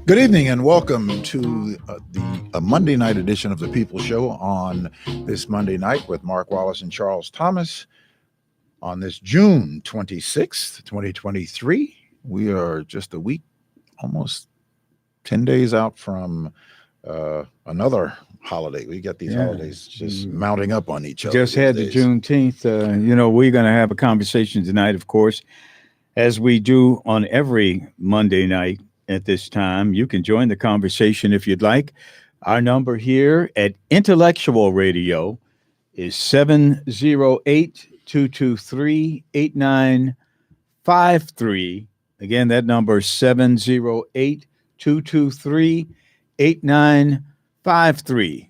Good evening and welcome to the Monday night edition of the People Show on this Monday night with Mark Wallace and Charles Thomas on this June 26th, 2023. We are just a week, almost 10 days out from another holiday. We got these holidays just mounting up on each other. Just had the Juneteenth. We're going to have a conversation tonight, of course, as we do on every Monday night. At this time, you can join the conversation if you'd like. Our number here at Intellectual Radio is 708-223-8953. Again, that number is 708-223-8953.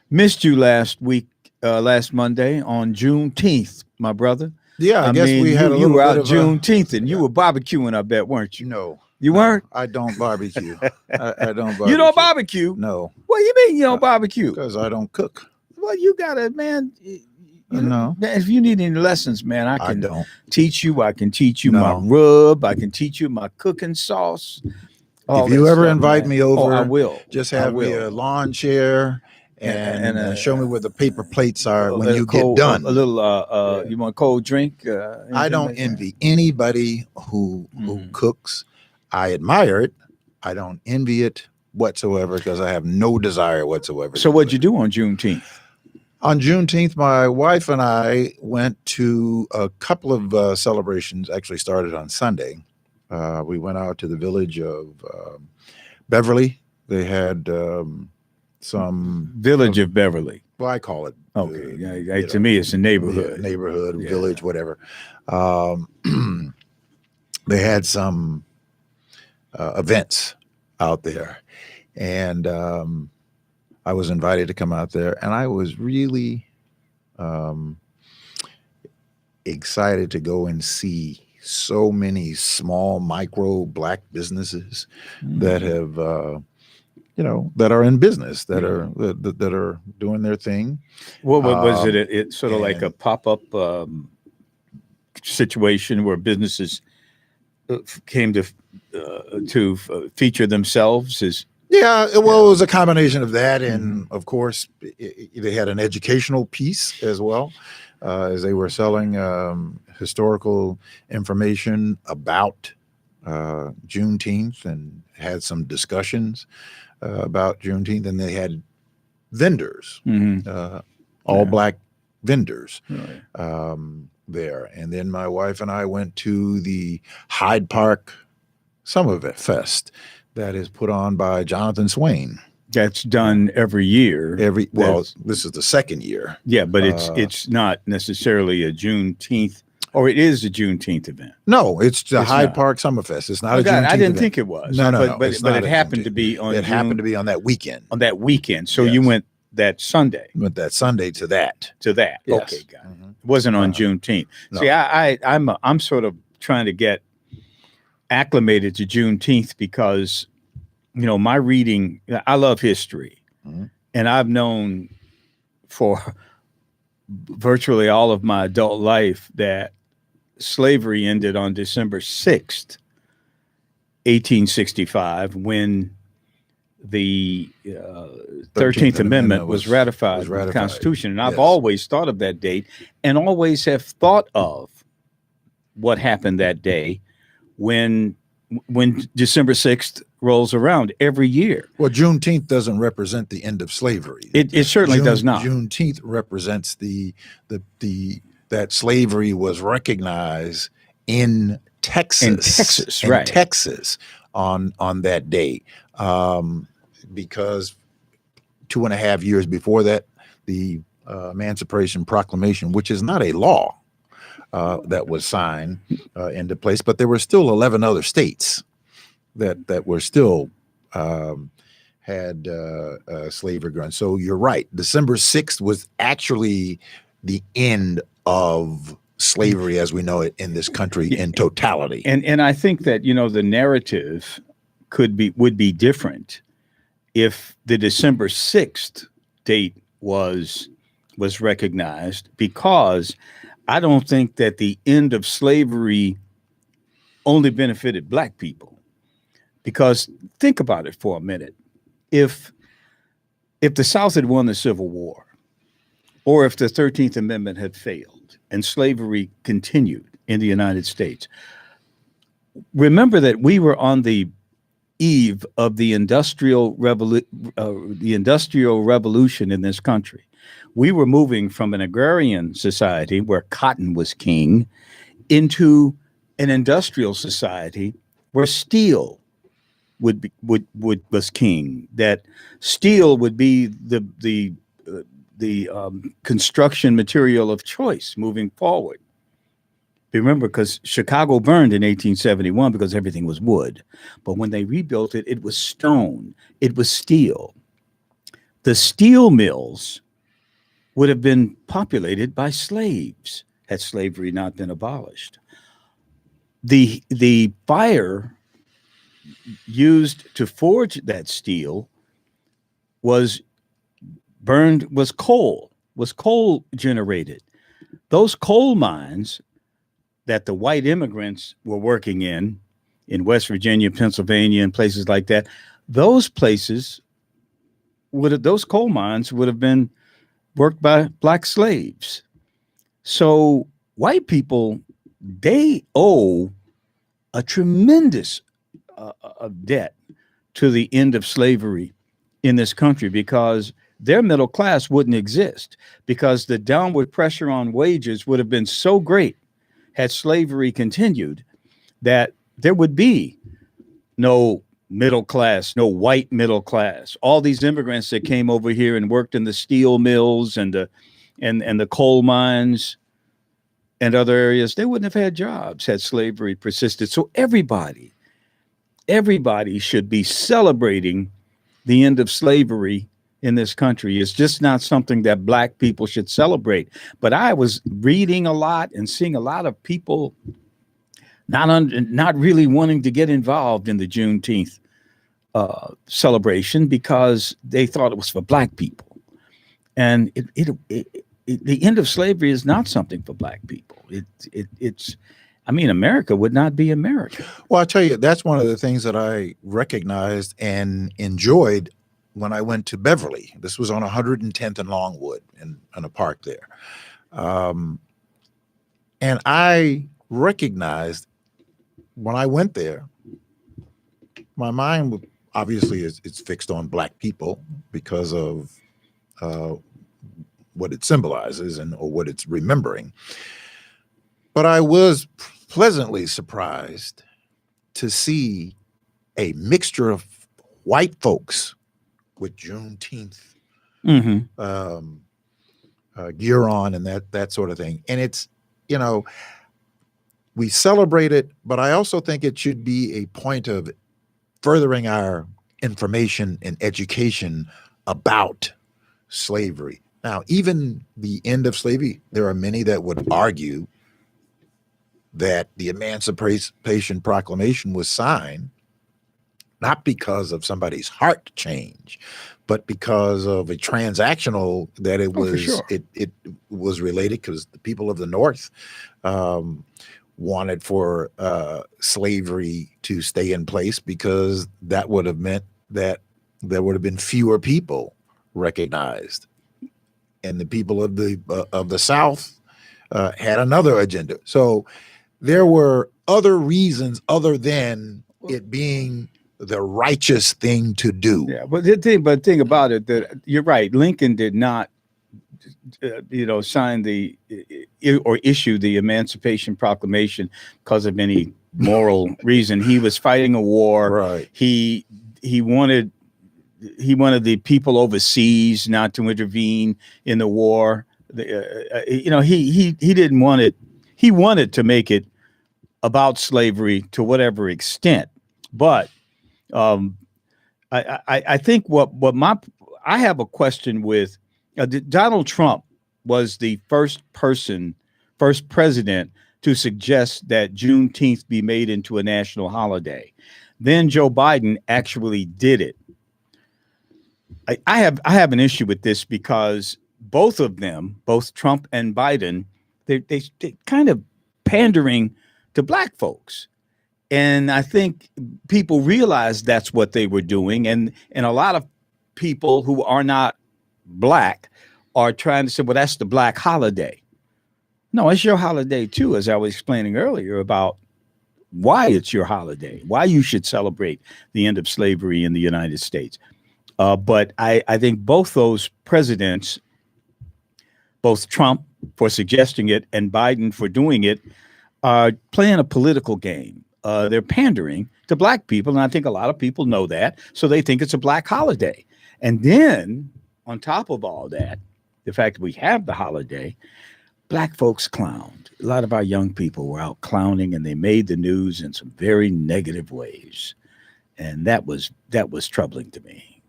Missed you last Monday on Juneteenth, my brother. Yeah, I guess we had a little you were bit out of Juneteenth, and you were barbecuing, I bet, weren't you? No. You weren't? I don't barbecue. I don't barbecue. You don't barbecue? No. What do you mean you don't barbecue? Because I don't cook. Well, you gotta, man. No. If you need any lessons, man, I can don't. teach you. I can teach you No. my rub. I can teach you my cooking sauce. If you ever invite me over, I will. Just have me a lawn chair and show me where the paper plates are when you get done. A little, you want a cold drink? I don't envy anybody who cooks. I admire it. I don't envy it whatsoever because I have no desire whatsoever. So what'd you do on Juneteenth? On Juneteenth, my wife and I went to a couple of celebrations, actually started on Sunday. We went out to the village of Beverly. They had some... Village of Beverly. Well, I call it. Okay. To me, it's a neighborhood. Village, whatever. They had some... events out there, and I was invited to come out there, and I was really excited to go and see so many small micro Black businesses that have that are in business, that are doing their thing. What was it? It's sort of like a pop-up situation where businesses came to feature themselves as it was a combination of that, and of course they had an educational piece as well, as they were selling historical information about Juneteenth and had some discussions about Juneteenth, and they had vendors, all Black vendors. Right. There. And then my wife and I went to the Hyde Park Summer Fest that is put on by Jonathan Swain. That's done every year. This is the second year. Yeah, but it's not necessarily a Juneteenth, or it is a Juneteenth event. No, it's the Hyde Park Summer Fest. It's not a Juneteenth event. I didn't think it was. No. But it happened to be on. It happened to be on that weekend. So you went that Sunday. Went that Sunday to that. Yes. Okay, got it. It wasn't on Juneteenth. No. See, I'm sort of trying to get acclimated to Juneteenth because, my reading, I love history, and I've known for virtually all of my adult life that slavery ended on December 6th, 1865, when the 13th Amendment was ratified in the Constitution. And I've always thought of that date and always have thought of what happened that day when December 6th rolls around every year. Well, Juneteenth doesn't represent the end of slavery. It certainly does not. Juneteenth represents that slavery was recognized in Texas. Right. Texas on that day. Because 2.5 years before that, the Emancipation Proclamation, which is not a law, that was signed into place, but there were still 11 other states that were still had slavery going. So you're right. December 6th was actually the end of slavery as we know it in this country in totality. And I think that, the narrative would be different if the December 6th date was recognized, because I don't think that the end of slavery only benefited Black people, Because think about it for a minute. If the South had won the Civil War, or if the 13th Amendment had failed and slavery continued in the United States, remember that we were on the eve of the industrial revolution in this country. We were moving from an agrarian society where cotton was king into an industrial society where steel was king. That steel would be the construction material of choice moving forward. Remember, because Chicago burned in 1871 because everything was wood. But when they rebuilt it, it was stone. It was steel. The steel mills would have been populated by slaves had slavery not been abolished. The fire used to forge that steel was coal generated. Those coal mines that the white immigrants were working in West Virginia, Pennsylvania, and places like that, those coal mines would have been worked by black slaves. So white people, they owe a tremendous debt to the end of slavery in this country, because their middle class wouldn't exist, because the downward pressure on wages would have been so great had slavery continued that there would be no middle class, no white middle class. All these immigrants that came over here and worked in the steel mills and the coal mines and other areas, they wouldn't have had jobs had slavery persisted. So everybody should be celebrating the end of slavery in this country. It's just not something that black people should celebrate. But I was reading a lot and seeing a lot of people not really wanting to get involved in the Juneteenth celebration because they thought it was for black people. And the end of slavery is not something for black people. It's America would not be America. Well, I'll tell you, that's one of the things that I recognized and enjoyed when I went to Beverly. This was on 110th and Longwood in a park there. And I recognized when I went there, my mind obviously it's fixed on black people because of what it symbolizes or what it's remembering. But I was pleasantly surprised to see a mixture of white folks with Juneteenth gear on and that sort of thing. And it's, we celebrate it, but I also think it should be a point of furthering our information and education about slavery. Now, even the end of slavery, there are many that would argue that the Emancipation Proclamation was signed not because of somebody's heart change, but because of a transactional that it was. Sure. It was related because the people of the North wanted for slavery to stay in place, because that would have meant that there would have been fewer people recognized, and the people of the South had another agenda. So there were other reasons other than it being the righteous thing to do. Yeah, but the thing about it, that you're right. Lincoln did not, sign or issue the Emancipation Proclamation because of any moral reason. He was fighting a war. Right. He wanted the people overseas not to intervene in the war. He didn't want it. He wanted to make it about slavery to whatever extent, but I think I have a question with Donald Trump was the first president to suggest that Juneteenth be made into a national holiday. Then Joe Biden actually did it. I have an issue with this because both of them, both Trump and Biden, they kind of pandering to black folks. And I think people realized that's what they were doing. And a lot of people who are not black are trying to say, well, that's the black holiday. No, it's your holiday too, as I was explaining earlier about why it's your holiday, why you should celebrate the end of slavery in the United States. But I think both those presidents, both Trump for suggesting it and Biden for doing it, are playing a political game. They're pandering to black people, and I think a lot of people know that, so they think it's a black holiday. And then, on top of all that, the fact that we have the holiday, black folks clowned. A lot of our young people were out clowning, and they made the news in some very negative ways, and that was troubling to me.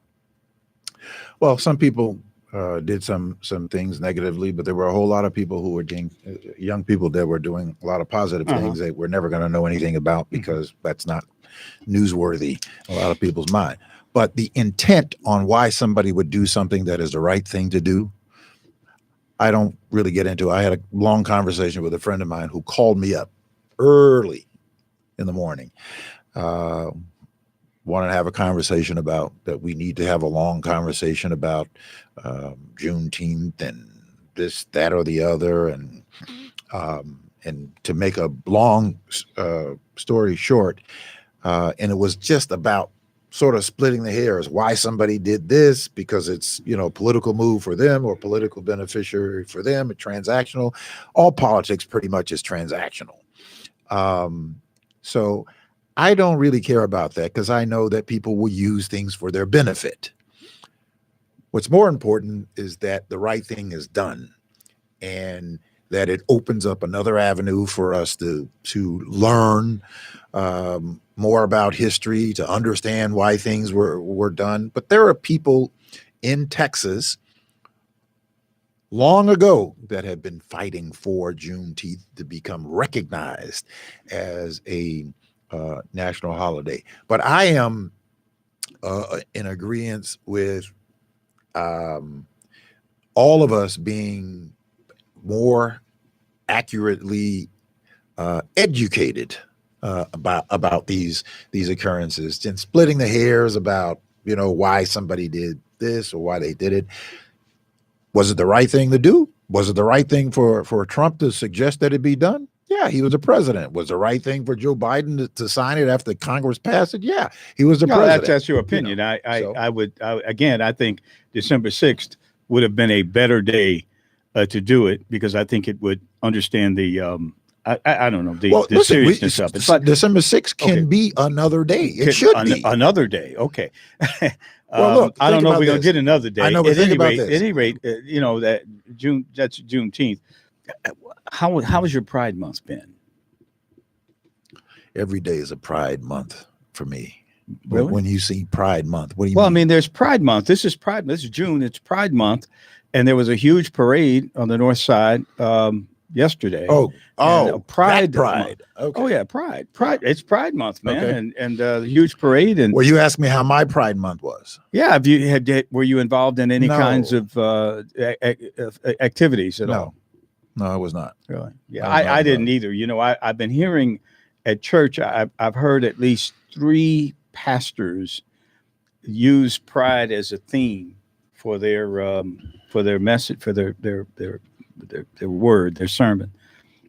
Well, some people did some things negatively, but there were a whole lot of people who were doing, young people that were doing a lot of positive things that we're never going to know anything about because that's not newsworthy in a lot of people's mind. But the intent on why somebody would do something that is the right thing to do, I don't really get into. I had a long conversation with a friend of mine who called me up early in the morning. Wanted to have a conversation about that. We need to have a long conversation about Juneteenth and this, that, or the other. And to make a long story short, and it was just about sort of splitting the hairs, why somebody did this, because it's, political move for them or political beneficiary for them, transactional. All politics pretty much is transactional. So I don't really care about that because I know that people will use things for their benefit. What's more important is that the right thing is done and that it opens up another avenue for us to learn more about history, to understand why things were done. But there are people in Texas long ago that have been fighting for Juneteenth to become recognized as a national holiday. But I am in agreement with all of us being more accurately educated about these occurrences and splitting the hairs about why somebody did this or why they did it. Was it the right thing to do? Was it the right thing for Trump to suggest that it be done? Yeah, he was the president. Was the right thing for Joe Biden to sign it after Congress passed it? Yeah, he was the president. That's your opinion. I think December 6th would have been a better day to do it because I think it would understand the I don't know the seriousness of it. But December 6th can be another day. It should be another day. Okay. Well, look, I don't know if we're going to get another day. I know, but think about this. At any rate, that that's Juneteenth. How has your Pride Month been? Every day is a Pride Month for me. Really? When you see Pride Month, what do you mean? Well, I mean, there's Pride Month. This is Pride. This is June. It's Pride Month, and there was a huge parade on the north side yesterday. Pride. Okay. Oh yeah, Pride. It's Pride Month, man, okay. and a huge parade. And well, you asked me how my Pride Month was. Yeah, were you involved in any kinds of activities at all? No, I was not. Really? Yeah, I didn't either. I've been hearing at church. I've heard at least 3 pastors use pride as a theme for their message, for their word, their sermon,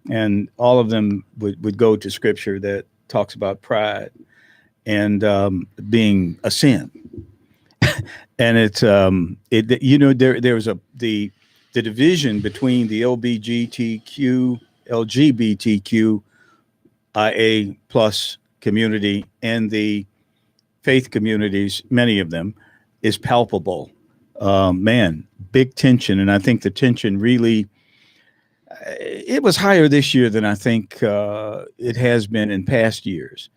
and all of them would go to scripture that talks about pride and being a sin. And it's there was the division between the LGBTQIA plus community and the faith communities, many of them, is palpable. Man, big tension. And I think the tension really, it was higher this year than I think it has been in past years.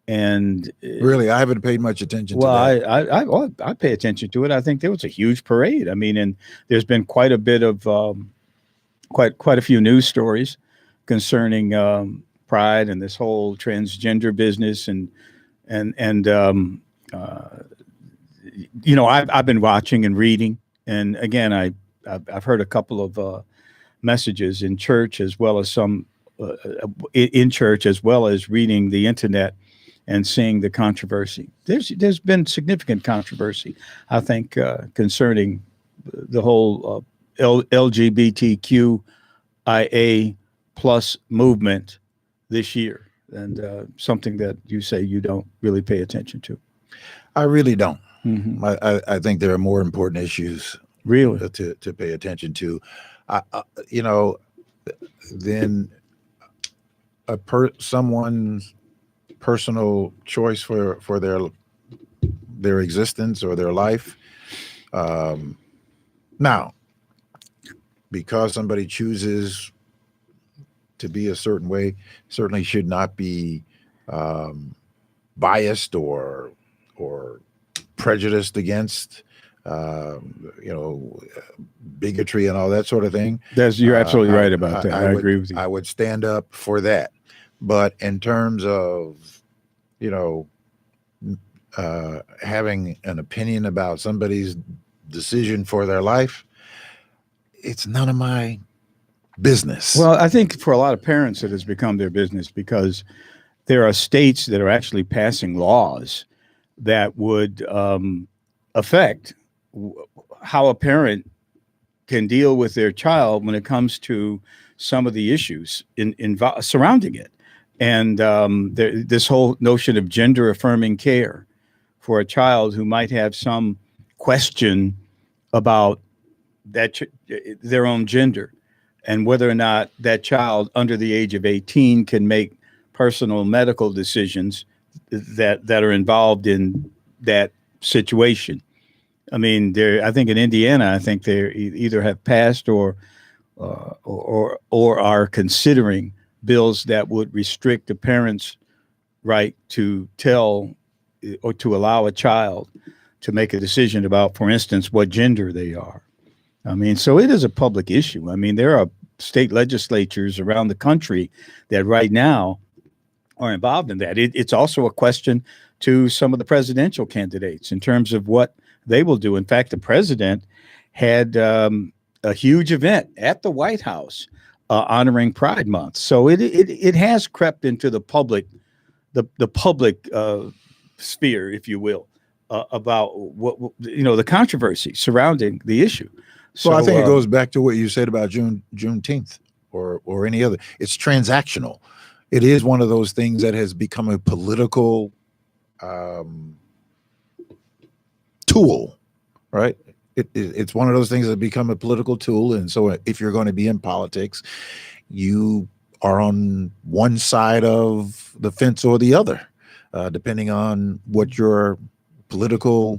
And really, I haven't paid much attention to that. I pay attention to it. I think there was a huge parade. I mean, and there's been quite a bit of quite a few news stories concerning pride and this whole transgender business I've been watching and reading, and again I've heard a couple of messages in church as well as some in church, as well as reading the internet and seeing the controversy. There's been significant controversy, I think, concerning the whole LGBTQIA plus movement this year, and something that you say you don't really pay attention to. I really don't. Mm-hmm. I think there are more important issues Really to pay attention to. Than someone's personal choice for their existence or their life. Now, because somebody chooses to be a certain way, certainly should not be biased or prejudiced against, bigotry and all that sort of thing. You're absolutely right about that. I agree with you. I would stand up for that. But in terms of, having an opinion about somebody's decision for their life, it's none of my business. Well, I think for a lot of parents, it has become their business, because there are states that are actually passing laws that would affect how a parent can deal with their child when it comes to some of the issues surrounding it. And this whole notion of gender affirming care for a child who might have some question about their own gender, and whether or not that child under the age of 18 can make personal medical decisions that are involved in that situation. I mean, I think in Indiana, they either have passed or are considering bills that would restrict a parent's right to tell or to allow a child to make a decision about, for instance, what gender they are. I mean, so it is a public issue. I mean, there are state legislatures around the country that right now are involved in that. It's also a question to some of the presidential candidates in terms of what they will do. In fact, the president had a huge event at the White House honoring Pride Month. So it has crept into the public, the public sphere, if you will, about what the controversy surrounding the issue. So I think it goes back to what you said about Juneteenth or any other. It's transactional. It is one of those things that has become a political tool, right? It's one of those things that become a political tool. And so if you're going to be in politics, you are on one side of the fence or the other, depending on what your political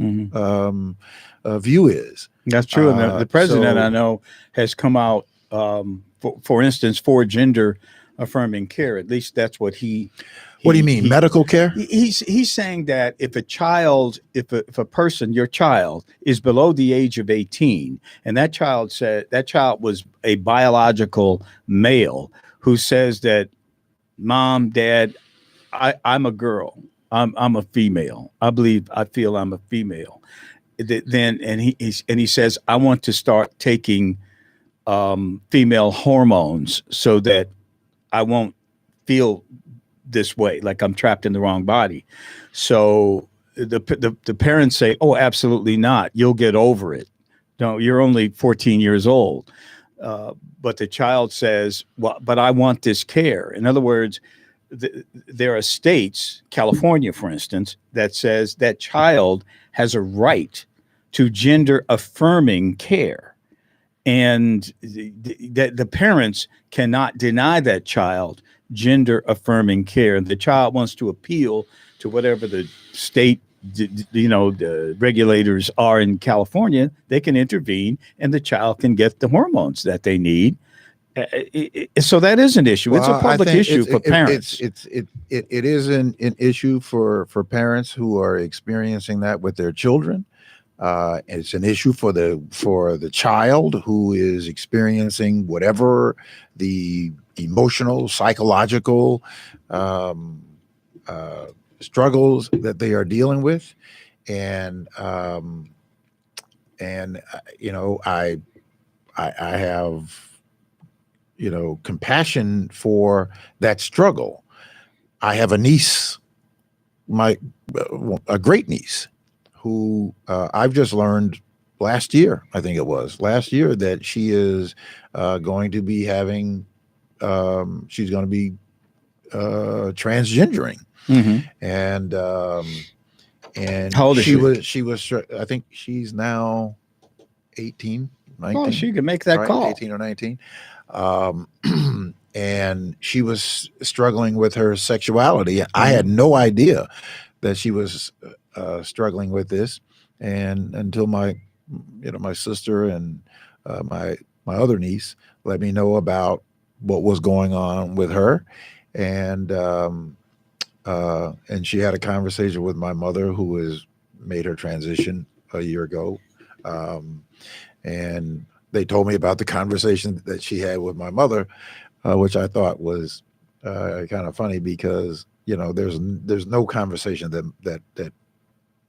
view is. That's true. And the president, I know, has come out, for instance, for gender affirming care. At least that's what what do you mean? Medical care? He's saying that if a person, your child, is below the age of 18, and that child was a biological male who says that, Mom, Dad, I'm a girl. I'm a female. I feel I'm a female. Then he says, I want to start taking female hormones so that I won't feel this way, like I'm trapped in the wrong body. So the parents say, oh, absolutely not. You'll get over it. No, you're only 14 years old. But the child says, well, but I want this care. In other words, there are states, California, for instance, that says that child has a right to gender affirming care. And the parents cannot deny that child gender affirming care. And the child wants to appeal to whatever the state, the regulators are in California. They can intervene and the child can get the hormones that they need. So that is an issue. Well, it's a public issue for parents. It is an issue for parents who are experiencing that with their children. It's an issue for the child who is experiencing whatever the emotional, psychological struggles that they are dealing with, and I have compassion for that struggle. I have a niece, a great niece, who I've just learned last year, I think it was last year, that she is going to be having, she's going to be transgendering. And how old is she was, I think she's now 18, 19. Oh, she could make that right? call. 18 or 19. And she was struggling with her sexuality. I had no idea that she was struggling with this, and until my sister and my other niece let me know about what was going on with her, and she had a conversation with my mother, who has made her transition a year ago, and they told me about the conversation that she had with my mother, which I thought was kind of funny, because there's no conversation that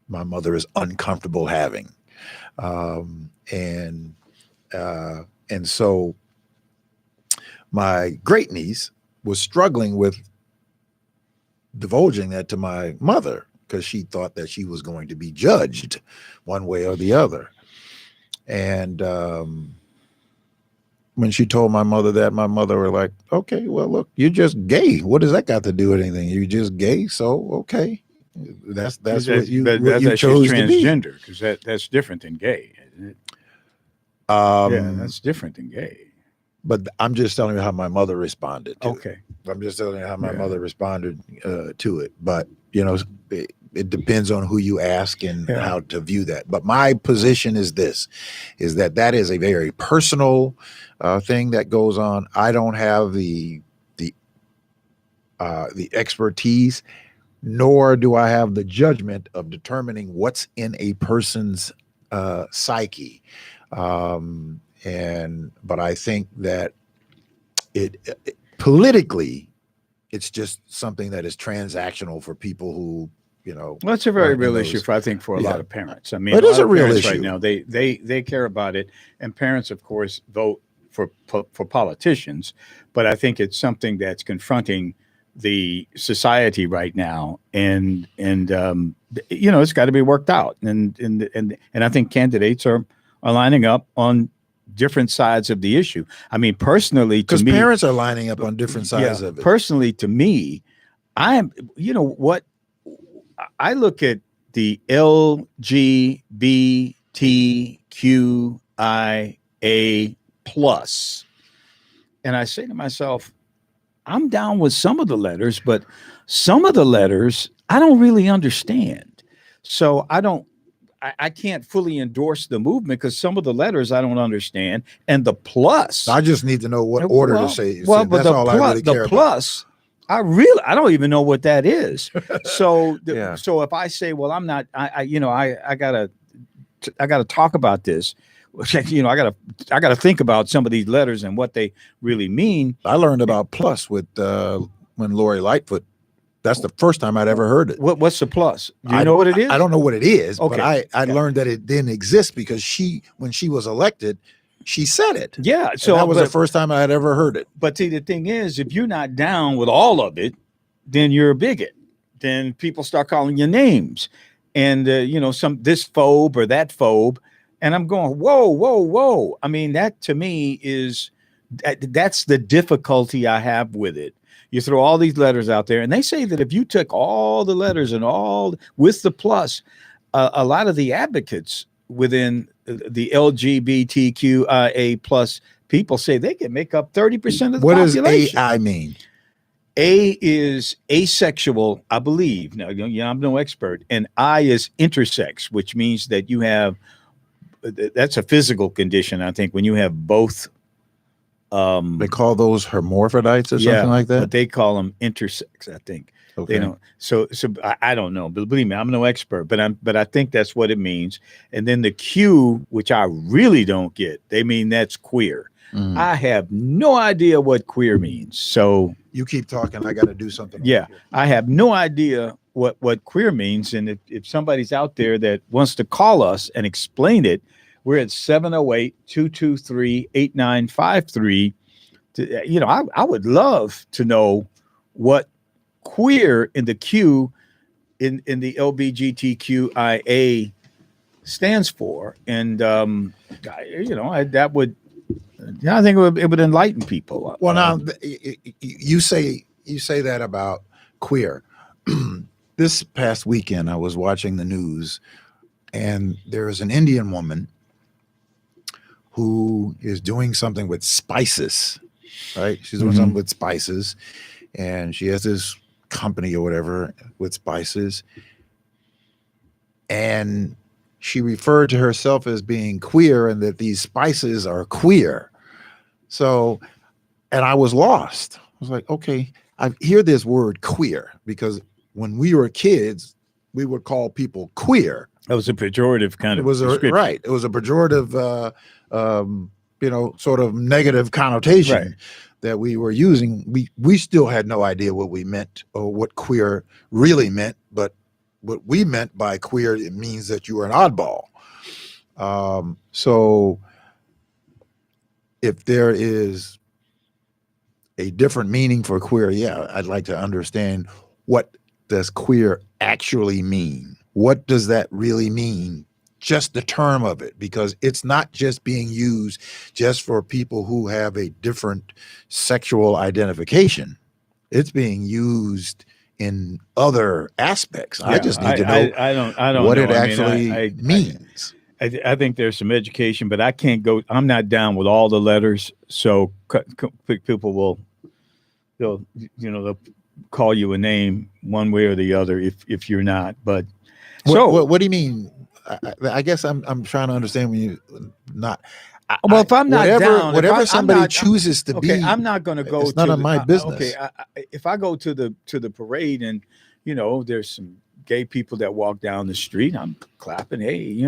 my mother is uncomfortable having, and so my great niece was struggling with divulging that to my mother, because she thought that she was going to be judged one way or the other. And when she told my mother that, my mother were like, okay, well, look, you're just gay. What does that got to do with anything? You're just gay. So, okay. That's what you chose to be. Transgender, because that's different than gay, isn't it? That's different than gay. But I'm just telling you how my mother responded to it. I'm just telling you how my mother responded to it. But, it depends on who you ask and how to view that. But my position is this, is that is a very personal thing that goes on. I don't have the expertise, nor do I have the judgment of determining what's in a person's psyche. But I think that it politically, it's just something that is transactional for people who, well, that's a very real issue for a lot of parents. I mean, it is a real issue right now. They care about it, and parents, of course, vote for politicians. But I think it's something that's confronting the society right now, and it's got to be worked out. And I think candidates are lining up on different sides of the issue. I mean, personally, because parents are lining up on different sides of it. Personally, to me, I look at the LGBTQIA plus, and I say to myself, I'm down with some of the letters, but some of the letters I don't really understand. So I can't fully endorse the movement, because some of the letters I don't understand, and the plus. I just need to know what order to say. Well, but that's all I really care about. The plus, I don't even know what that is. So, so if I say, well, I'm not, I gotta talk about this. I gotta think about some of these letters and what they really mean. I learned about plus with when Lori Lightfoot. That's the first time I'd ever heard it. What's the plus? Do you know what it is? I don't know what it is, okay. But I learned that it didn't exist, because when she was elected, she said it. Yeah. So that was the first time I had ever heard it. But see, the thing is, if you're not down with all of it, then you're a bigot. Then people start calling you names, and this phobe or that phobe. And I'm going, whoa. I mean, that to me that's the difficulty I have with it. You throw all these letters out there, and they say that if you took all the letters and all with the plus, a lot of the advocates within the LGBTQIA plus people say they can make up 30% of the population. What does AI mean? A is asexual, I believe. Now, I'm no expert. And I is intersex, which means that you have, that's a physical condition, I think, when you have both. They call those hermaphrodites or something like that? But they call them intersex, I think. Okay. They don't. So I don't know, but believe me, I'm no expert, but I think that's what it means. And then the Q, which I really don't get, they mean that's queer. Mm. I have no idea what queer means. So you keep talking. I got to do something. Yeah, I have no idea what queer means. And if somebody's out there that wants to call us and explain it, we're at 708-223-8953. I would love to know what queer in the Q in the LBGTQIA stands for, and that would, I think it would enlighten people. Well, now you say that about queer. This past weekend, I was watching the news, and there is an Indian woman who is doing something with spices, right? She's doing something with spices, and she has this company or whatever with spices, and she referred to herself as being queer and that these spices are queer. So, and I was lost. I was like, okay, I hear this word queer because when we were kids, we would call people queer. That was a pejorative kind of description. Right. It was a pejorative, sort of negative connotation that we were using. We still had no idea what we meant or what queer really meant, but what we meant by queer, it means that you are an oddball. So if there is a different meaning for queer, I'd like to understand, what does queer actually mean? What does that really mean? Just the term of it, because it's not just being used just for people who have a different sexual identification. It's being used in other aspects. I just need to know I don't what know. it actually means. I think there's some education, but I can't go. I'm not down with all the letters, so people will, they'll call you a name one way or the other if you're not. But what do you mean? I guess I'm trying to understand when you not. Well, if I'm not down, whatever somebody chooses to be, I'm not going to go. It's none of my business. If I go to the parade and there's some gay people that walk down the street, I'm clapping, hey,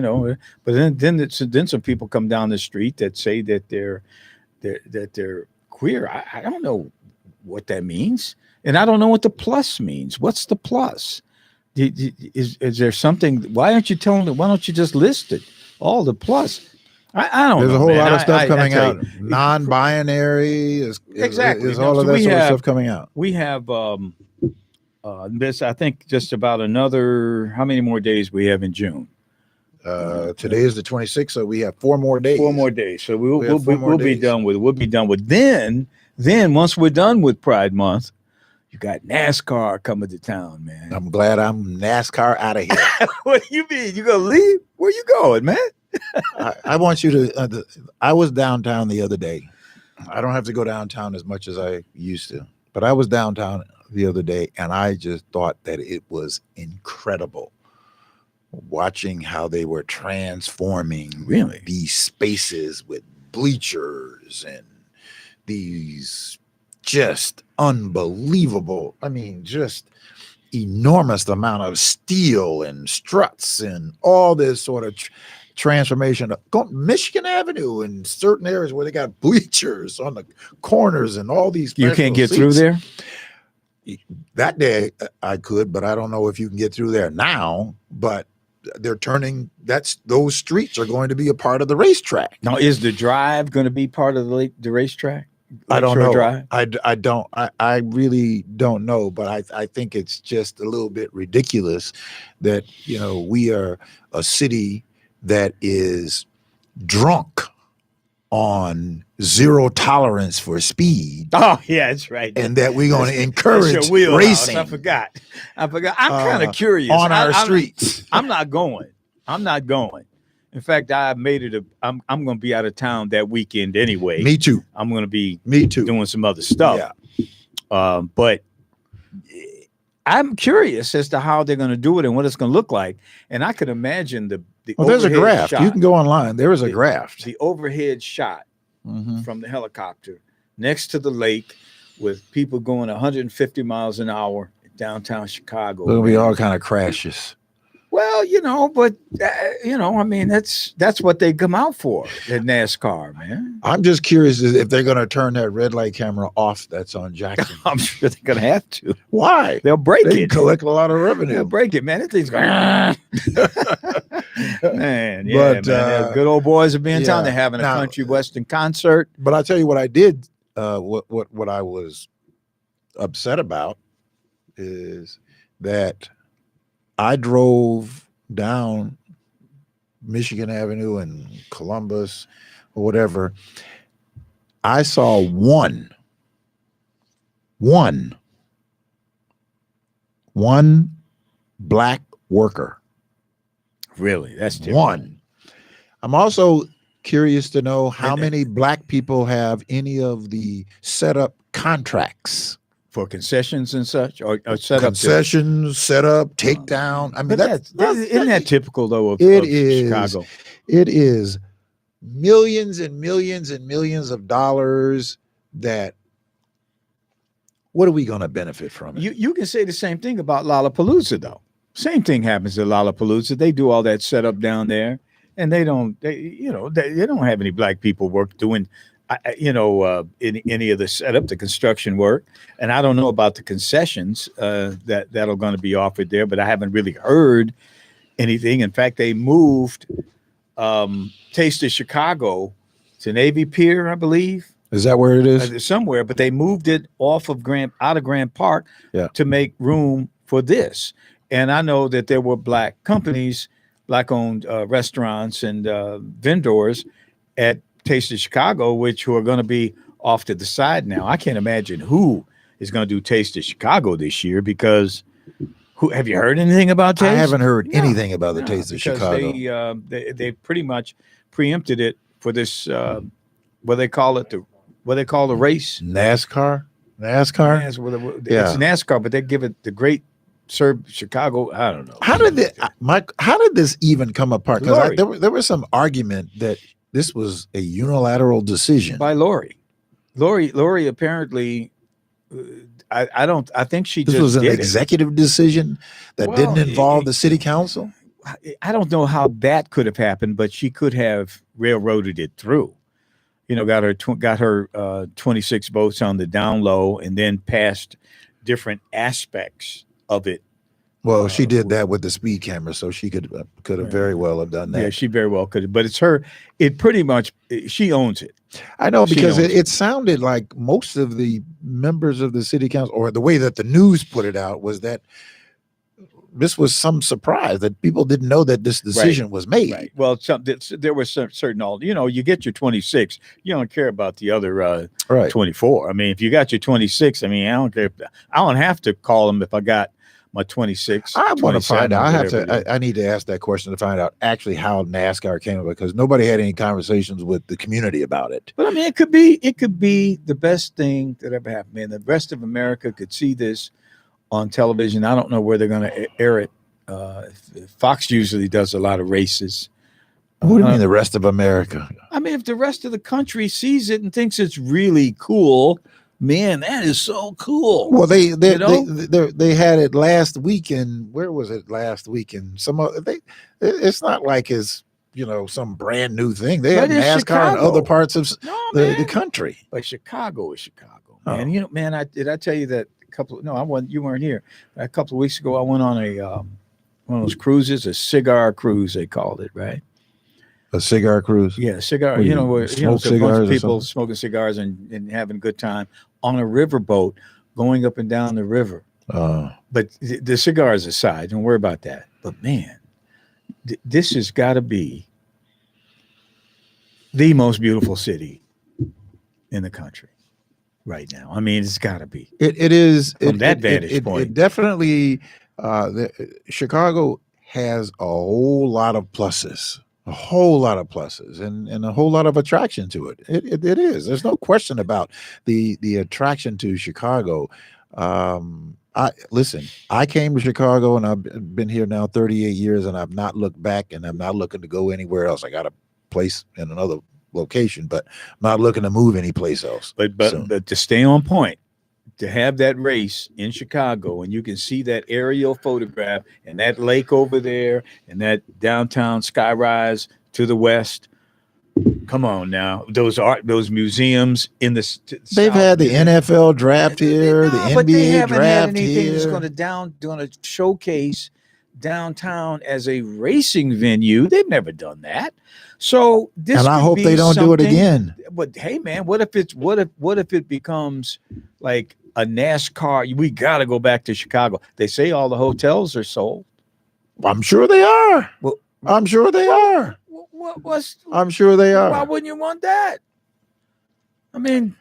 But then some people come down the street that say that they're queer. I don't know what that means, and I don't know what the plus means. What's the plus? Is there something? Why aren't you telling them? Why don't you just list it? All the plus. I don't know. There's a whole lot of stuff coming out. You, Non-binary is all of that sort of stuff coming out. We have this. I think just about another. How many more days we have in June? Today is the 26th, so we have 4 more days. 4 more days. So we'll be done with. We'll be done with. Then once we're done with Pride Month, you got NASCAR coming to town, man. I'm glad I'm NASCAR out of here. What do you mean? You gonna leave? Where you going, man? I want you to. I was downtown the other day. I don't have to go downtown as much as I used to, but I was downtown the other day, and I just thought that it was incredible watching how they were transforming these spaces with bleachers and these just unbelievable. I mean, just enormous amount of steel and struts and all this sort of transformation. Michigan Avenue and certain areas where they got bleachers on the corners and all these. You can't get through there? That day I could, but I don't know if you can get through there now. But they're turning those streets are going to be a part of the racetrack. Now, is the drive going to be part of the racetrack? I don't know. Drive? I really don't know, but I think it's just a little bit ridiculous that, we are a city that is drunk on zero tolerance for speed. Oh, yeah, that's right. And that we're going to encourage racing. I forgot. I'm kind of curious. On our streets. I'm not going. In fact, I made it I'm going to be out of town that weekend anyway. Me too. I'm going to be doing some other stuff. Yeah. But I'm curious as to how they're going to do it and what it's going to look like. And I could imagine there's a graph. Shot, you can go online. There is a graph. The overhead shot from the helicopter next to the lake with people going 150 miles an hour in downtown Chicago. There'll be all kind of crashes. Well, but I mean, that's what they come out for at NASCAR, man. I'm just curious if they're going to turn that red light camera off that's on Jackson. I'm sure they're going to have to. Why? They'll break they it. Collect a lot of revenue. They'll break it, man. That thing's going. Man, yeah, man. Good old boys will be in town. They're having a country western concert. But I'll tell you what I did what I was upset about is that I drove down Michigan Avenue and Columbus or whatever. I saw one black worker. Really? That's different. One. I'm also curious to know how many black people have any of the setup contracts for concessions and such, or set concessions, setup, takedown. I mean, isn't that typical though of Chicago? It is millions and millions and millions of dollars that. What are we going to benefit from it? You can say the same thing about Lollapalooza, though. Same thing happens at Lollapalooza. They do all that setup down there, and they don't have any black people doing any of the setup, the construction work. And I don't know about the concessions that are going to be offered there, but I haven't really heard anything. In fact, they moved Taste of Chicago to Navy Pier, I believe. Is that where it is? Somewhere, but they moved it out of Grant Park to make room for this. And I know that there were black companies, black-owned restaurants and vendors at Taste of Chicago, who are going to be off to the side now. I can't imagine who is going to do Taste of Chicago this year because have you heard anything about Taste? I haven't heard anything about the Taste of Chicago. They pretty much preempted it for this, what they call the race? NASCAR? It's NASCAR, but they give it the Great Chicago. I don't know. How did this even come apart? Because there was some argument that this was a unilateral decision by Lori. Lori apparently. I think she. This was an executive decision that didn't involve the city council. I don't know how that could have happened, but she could have railroaded it through. Got her 26 votes on the down low, and then passed different aspects of it. Well, she did that with the speed camera, so she could have very well have done that. Yeah, she very well could have. But it's her. It pretty much she owns it. I know, because it sounded like most of the members of the city council, or the way that the news put it out, was that this was some surprise that people didn't know that this decision was made. Right. Well, there was some certain, you get your 26, you don't care about the other 24. I mean, if you got your 26, I mean, I don't care. I don't have to call them if I got my 26. I want to find out. I need to ask that question to find out actually how NASCAR came about, because nobody had any conversations with the community about it. But I mean, it could be the best thing that ever happened. Man, the rest of America could see this on television. I don't know where they're going to air it. Fox usually does a lot of races. What do you mean the rest of America? I mean, if the rest of the country sees it and thinks it's really cool, man, that is so cool. Well, they had it last weekend. Where was it last weekend? It's not like it's some brand new thing. They have NASCAR in other parts of the country. But Chicago is Chicago, man. Man, did I tell you that? You weren't here. A couple of weeks ago, I went on one of those cruises, a cigar cruise, they called it, right? A cigar cruise? Yeah, cigar. Where a bunch of people smoking cigars and having a good time on a riverboat going up and down the river. But the cigars aside, don't worry about that. But man, this has got to be the most beautiful city in the country right now. I mean, it's got to be. It is from that vantage point. It definitely. Chicago has a whole lot of pluses, and a whole lot of attraction to it. It is. There's no question about the attraction to Chicago. I came to Chicago, and I've been here now 38 years, and I've not looked back, and I'm not looking to go anywhere else. I got a place in another location, but I'm not looking to move anyplace else. But to stay on point, to have that race in Chicago, and you can see that aerial photograph and that lake over there and that downtown skyrise to the west. Come on now, those museums in the they've had the NFL draft here, the NBA draft here. It's going to showcase downtown as a racing venue. They've never done that. So this, and I hope they don't do it again. But hey, man, what if it becomes like a NASCAR? We got to go back to Chicago. They say all the hotels are sold. I'm sure they are. Well, I'm sure they are. I'm sure they are. Why wouldn't you want that? I mean,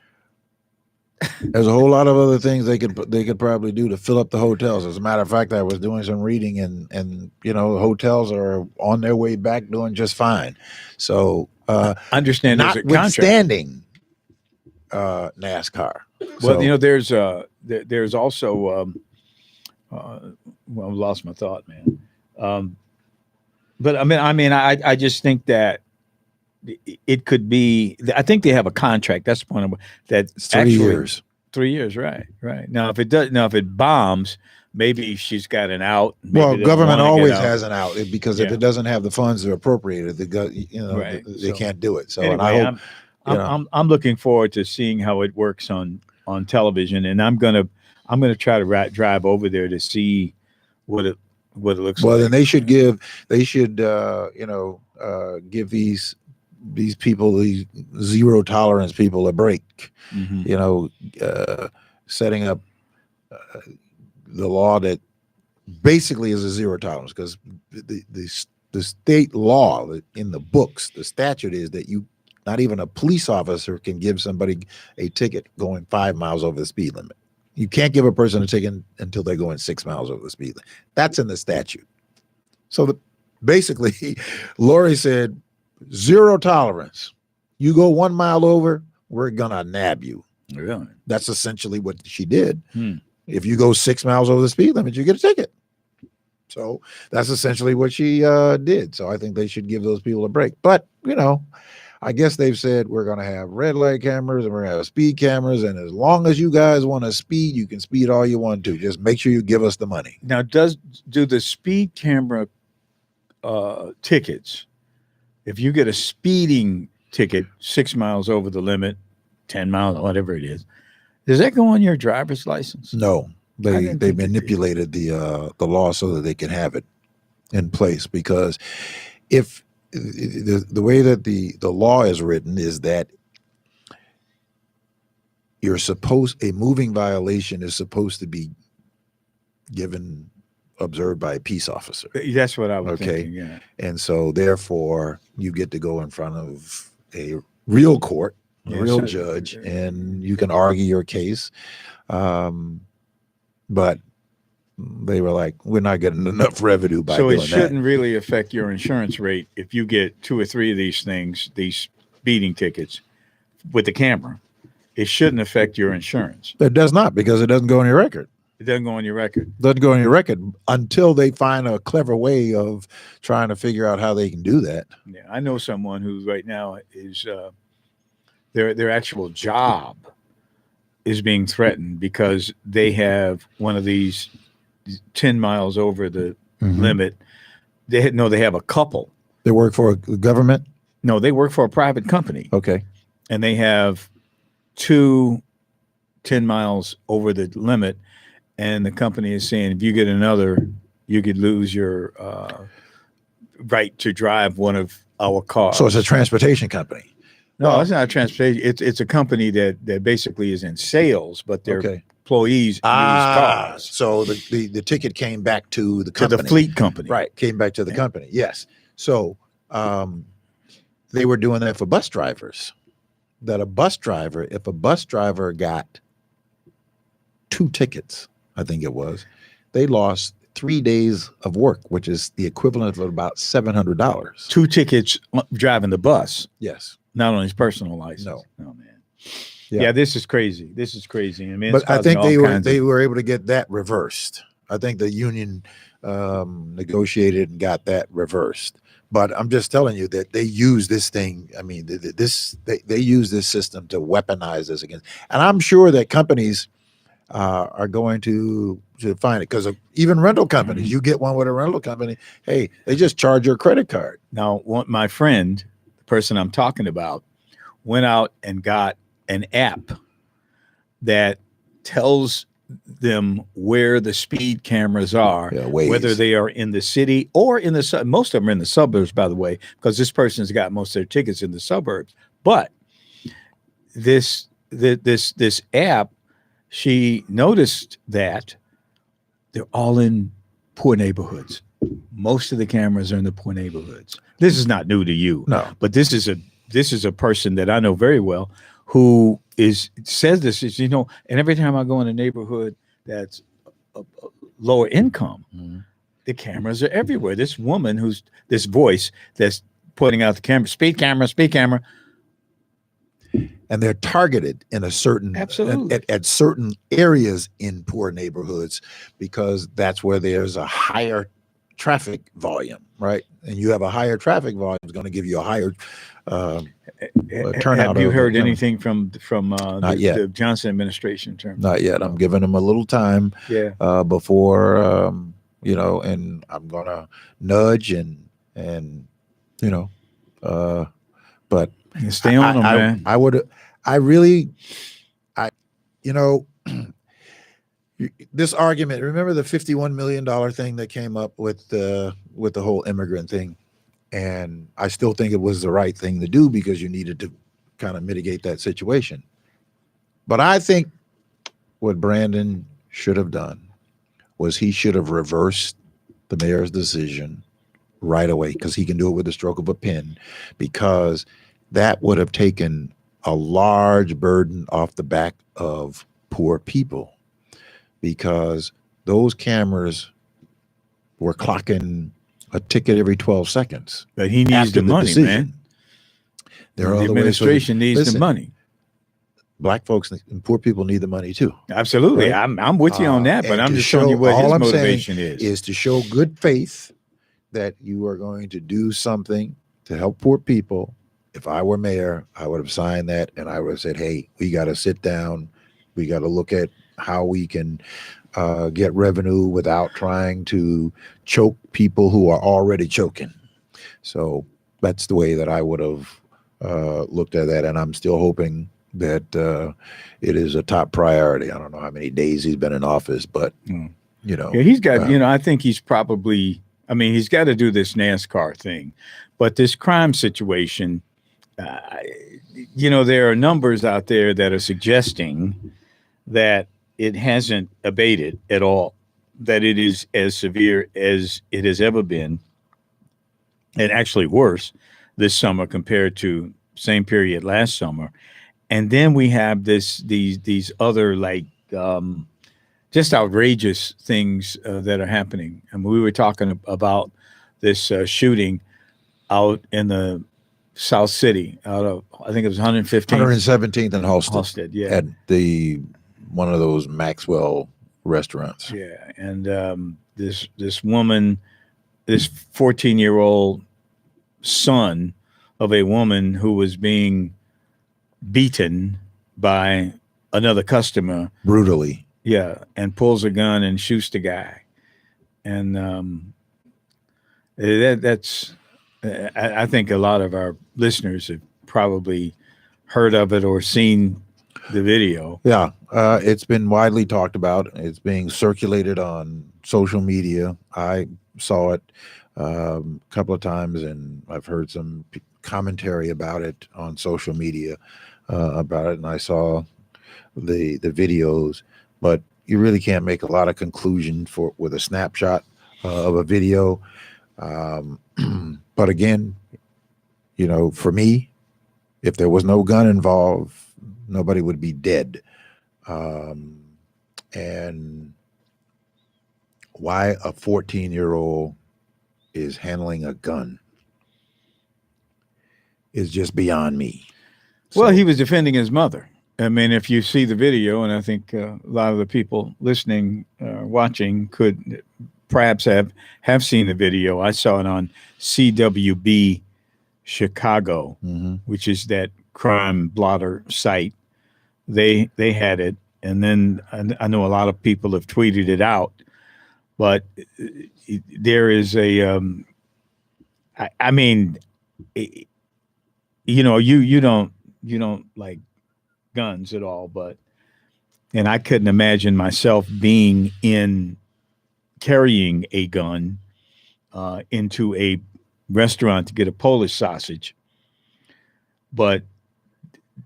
there's a whole lot of other things they could probably do to fill up the hotels. As a matter of fact, I was doing some reading, and the hotels are on their way back doing just fine. So understand, notwithstanding NASCAR. Well, there's also I lost my thought, man. But I just think that it could be. I think they have a contract. That's the point. That it's 3 years. 3 years, right? Now, if it bombs, maybe she's got an out. Well, government always has an out because if it doesn't have the funds to appropriate it, they can't do it. So, anyway, and I hope I'm looking forward to seeing how it works on television, and I'm gonna try to drive over there to see what it looks like. Well, then they should give these people, these zero tolerance people, a break. Mm-hmm. Setting up the law that basically is a zero tolerance, because the state law in the books, the statute is that not even a police officer can give somebody a ticket going 5 miles over the speed limit. You can't give a person a ticket until they're going 6 miles over the speed limit. That's in the statute. So basically, Lori said, zero tolerance. You go 1 mile over, we're gonna nab you. Really? That's essentially what she did. If you go 6 miles over the speed limit, you get a ticket. So that's essentially what she did. So I think they should give those people a break. But I guess they've said we're gonna have red light cameras and we're gonna have speed cameras, and as long as you guys want to speed, you can speed all you want to. Just make sure you give us the money. Now, do the speed camera tickets? If you get a speeding ticket 6 miles over the limit, 10 miles, whatever it is, does that go on your driver's license? No, they manipulated the law so that they can have it in place, because if the way that the law is written is that a moving violation is supposed to be observed by a peace officer. That's what I was thinking, yeah. And so therefore you get to go in front of a real court, a real judge, and you can argue your case. But they were like, we're not getting enough revenue by doing that. So it shouldn't really affect your insurance rate if you get 2 or 3 of these things, these speeding tickets with the camera. It shouldn't affect your insurance. It does not, because it doesn't go on your record. It doesn't go on your record. Doesn't go on your record until they find a clever way of trying to figure out how they can do that. Yeah, I know someone who right now is their actual job is being threatened because they have one of these 10 miles over the limit. They have a couple. They work for a government? No, they work for a private company. Okay. And they have 2 10 miles over the limit. And the company is saying, if you get another, you could lose your right to drive one of our cars. So it's a transportation company. No, it's not a transportation. It's a company that basically is in sales, but their employees use cars. So the ticket came back to the company. To the fleet company. Right, came back to the company, yes. So they were doing that for bus drivers. If a bus driver got 2 tickets, I think it was, they lost 3 days of work, which is the equivalent of about $700. 2 tickets driving the bus. Yes. Not on his personal license. No. Oh, man. Yeah, this is crazy. I mean, but I think they were able to get that reversed. I think the union negotiated and got that reversed. But I'm just telling you that they use this thing. I mean, they use this system to weaponize this against. And I'm sure that companies are going to find it, because even rental companies, you get one with a rental company, hey, they just charge your credit card. Now, my friend, the person I'm talking about, went out and got an app that tells them where the speed cameras are, whether they are in the city or in the most of them are in the suburbs, by the way, because this person's got most of their tickets in the suburbs. But this app, she noticed that they're all in poor neighborhoods. Most of the cameras are in the poor neighborhoods. This is not new to you, No, but this is a person that I know very well who says this is, and every time I go in a neighborhood that's a lower income, the cameras are everywhere. This woman who's this voice that's pointing out the camera, speed camera. And they're targeted in a certain at certain areas in poor neighborhoods because that's where there's a higher traffic volume, right? And you have a higher traffic volume is going to give you a higher turnout. Have you heard anything from the Johnson administration in terms? Not yet. I'm giving them a little time. Before and I'm gonna nudge and but stay on them, man. This argument, remember the $51 million thing that came up with the whole immigrant thing, and I still think it was the right thing to do because you needed to kind of mitigate that situation. But I think what Brandon should have done was he should have reversed the mayor's decision right away, because he can do it with the stroke of a pen, because that would have taken a large burden off the back of poor people, because those cameras were clocking a ticket every 12 seconds. But he needs the money, man. The administration needs the money. Black folks and poor people need the money too. Absolutely. Right? I'm with you on that, but I'm just showing you what his motivation is to show good faith that you are going to do something to help poor people. If I were mayor, I would have signed that, and I would have said, hey, we got to sit down. We got to look at how we can get revenue without trying to choke people who are already choking. So that's the way that I would have looked at that. And I'm still hoping that it is a top priority. I don't know how many days he's been in office, but, he's got, I think he's probably, he's got to do this NASCAR thing, but this crime situation, there are numbers out there that are suggesting that it hasn't abated at all, that it is as severe as it has ever been, and actually worse this summer compared to same period last summer. And then we have these other just outrageous things that are happening. We were talking about this shooting out in the South City, out of, I think it was 117th and Halstead, yeah, at one of those Maxwell restaurants. Yeah, and this woman, this 14-year-old son of a woman who was being beaten by another customer brutally. Yeah, and pulls a gun and shoots the guy, and that's. I think a lot of our listeners have probably heard of it or seen the video. Yeah, it's been widely talked about. It's being circulated on social media. I saw it a couple of times, and I've heard some commentary about it on social media about it, and I saw the videos. But you really can't make a lot of conclusion with a snapshot of a video. But again, for me, if there was no gun involved, nobody would be dead. And why a 14-year-old is handling a gun is just beyond me. Well, he was defending his mother. If you see the video, and I think a lot of the people listening, watching could perhaps have seen the video. I saw it on CWB Chicago, which is that crime blotter site. They had it, and then I know a lot of people have tweeted it out. But there is a, you don't like guns at all, but And I couldn't imagine myself carrying a gun into a restaurant to get a Polish sausage. But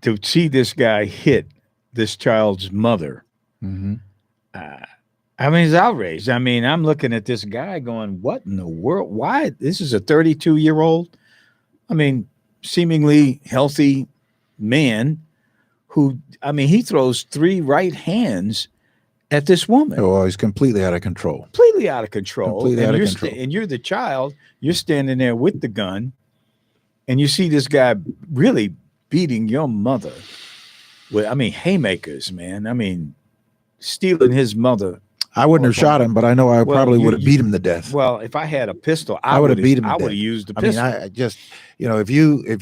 to see this guy hit this child's mother, I mean, it's outraged. I mean, I'm looking at this guy going, what in the world? Why? This is a 32-year-old. I mean, seemingly healthy man who, I mean, he throws 3 right hands at this woman. Oh, he's completely out of control. Completely out of control. Completely out of control. And you're the child. You're standing there with the gun, and you see this guy really beating your mother with, I mean, haymakers, man. I mean, stealing his mother. I wouldn't have shot him, but I know I probably would have beat him to death. Well, if I had a pistol, I would have beat him to I death. would have used the pistol. I mean, I just, if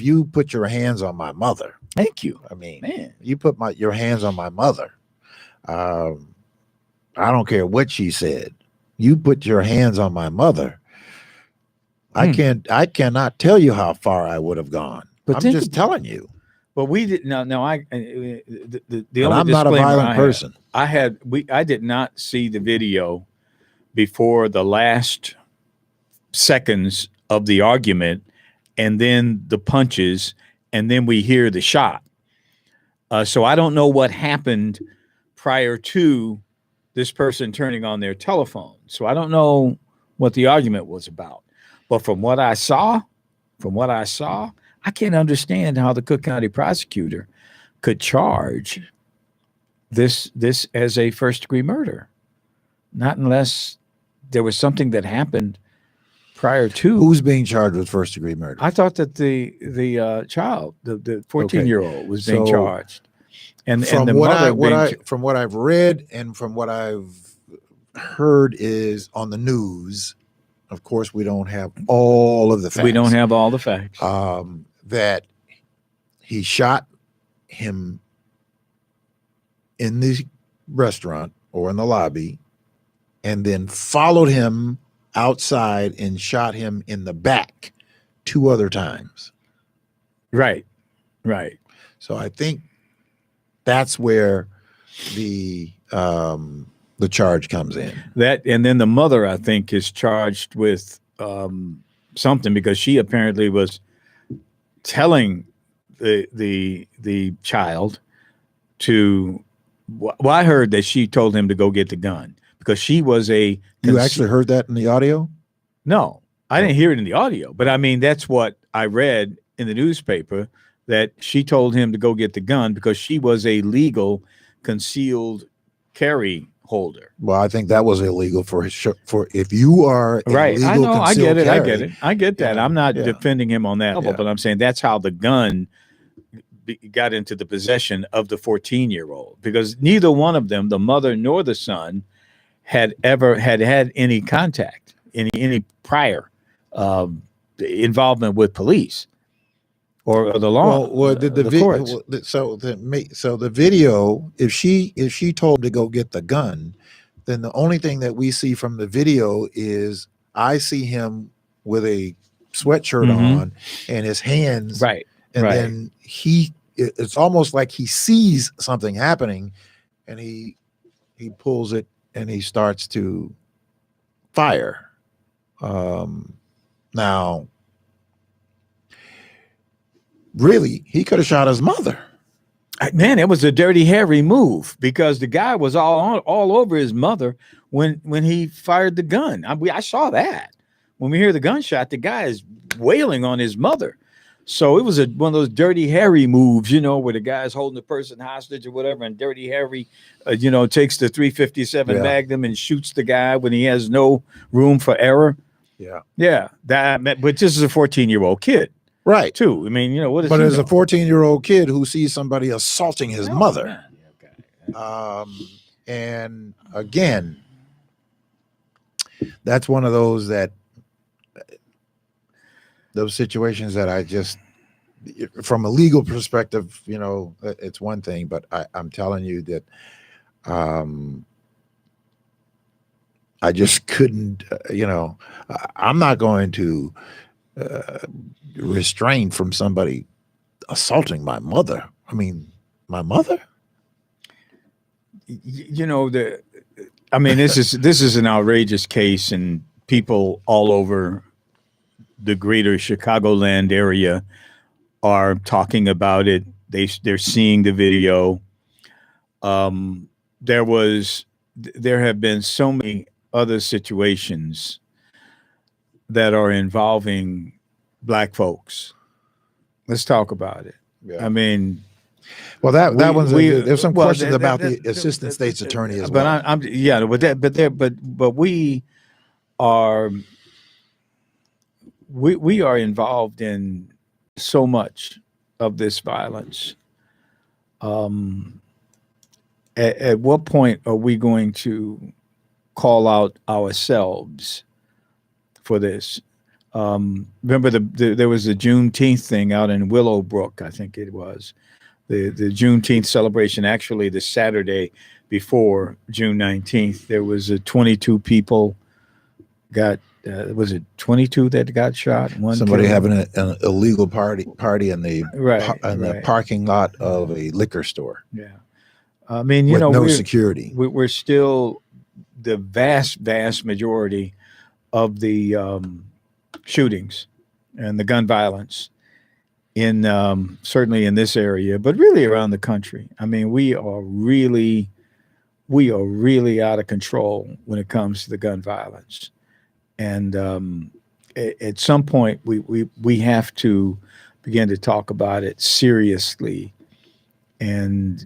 you put your hands on my mother, thank you. I mean, man, you put your hands on my mother. I don't care what she said. You put your hands on my mother. I cannot tell you how far I would have gone. But I'm just telling you. But we did no. The only I'm not a violent person. I did not see the video before the last seconds of the argument, and then the punches, and then we hear the shot. So I don't know what happened prior to this person turning on their telephone. So I don't know what the argument was about. But from what I saw, I can't understand how the Cook County prosecutor could charge this as a first-degree murder, not unless there was something that happened prior to. Who's being charged with first-degree murder? I thought that the child, the 14-year-old, was being charged, and the mother. From what I've read and from what I've heard is on the news. Of course, we don't have all of the facts. We don't have all the facts. That he shot him in the restaurant or in the lobby and then followed him outside and shot him in the back 2 other times. Right. So I think that's where the charge comes in. That, and then the mother, I think, is charged with something because she apparently was telling the child to. Well, I heard that she told him to go get the gun because she was a. You actually heard that in the audio? No, I didn't hear it in the audio, but I mean that's what I read in the newspaper, that she told him to go get the gun because she was a legal concealed carry holder. Well, I think that was illegal for if you are a right. legal I know. I get it. carry, I get that. Yeah, I'm not defending him on that level, but I'm saying that's how the gun got into the possession of the 14-year-old, because neither one of them, the mother nor the son, had ever had any contact, any prior involvement with police or the law. Well, the courts. So the video, if she told him to go get the gun, then the only thing that we see from the video is I see him with a sweatshirt on and his hands, right, and then it's almost like he sees something happening, and he pulls it and he starts to fire. Now, really, he could have shot his mother. Man, it was a dirty, hairy move because the guy was all over his mother when he fired the gun. I saw that. When we hear the gunshot, the guy is wailing on his mother. So it was one of those dirty, hairy moves, where the guy's holding the person hostage or whatever, and Dirty Harry, takes the .357 Magnum and shoots the guy when he has no room for error. Yeah. But this is a 14-year-old kid. Right. Too. I mean, what is? But as a 14-year-old kid who sees somebody assaulting his mother, man. Okay. And again, that's one of those situations that I just, from a legal perspective, it's one thing, but I'm telling you that I just couldn't, I'm not going to restrain from somebody assaulting my mother. I mean, my mother? This is an outrageous case, and people all over the greater Chicagoland area are talking about it. They're seeing the video. There have been so many other situations that are involving Black folks. Let's talk about it. Yeah. I mean, well, there's some questions about the assistant state's attorney as well. But we are involved in so much of this violence. At what point are we going to call out ourselves for this? Remember there was the Juneteenth thing out in Willowbrook, I think it was. The Juneteenth celebration, actually the Saturday before June 19th, there was 22 people got, was it 22 that got shot? Somebody having an illegal party in the the parking lot of a liquor store. Yeah. I mean, with no security. We're still the vast majority of the shootings and the gun violence in certainly in this area, but really around the country. I mean, we are really out of control when it comes to the gun violence. And at some point, we have to begin to talk about it seriously. And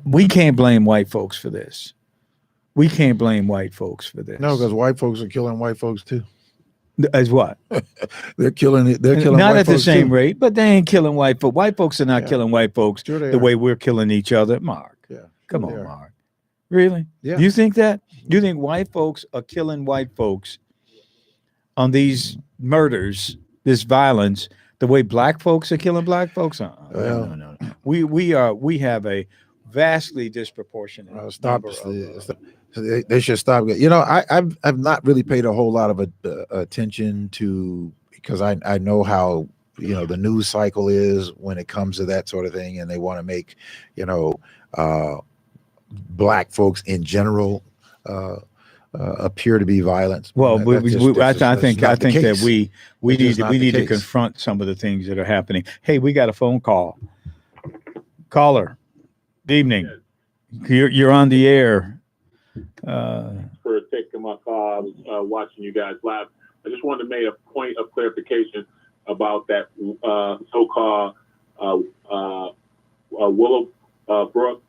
we can't blame white folks for this. We can't blame white folks for this. No, because white folks are killing white folks too. As what? They're killing not white at the folks same too. rate, but they ain't killing white folks. White folks are not killing white folks the way we're killing each other. Mark. Yeah. Come on, Mark. Really? Yeah. You think that? You think white folks are killing white folks on these murders, this violence, the way Black folks are killing Black folks? No. We have a vastly disproportionate. They should stop. I've not really paid a whole lot of attention to, because I know how the news cycle is when it comes to that sort of thing, and they want to make Black folks in general appear to be violent. Well, I think that we need to case. confront some of the things that are happening. Hey, we got a phone call. Caller, good evening. You're on the air. For taking my call, I was watching you guys live. I just wanted to make a point of clarification about that so-called Willowbrook.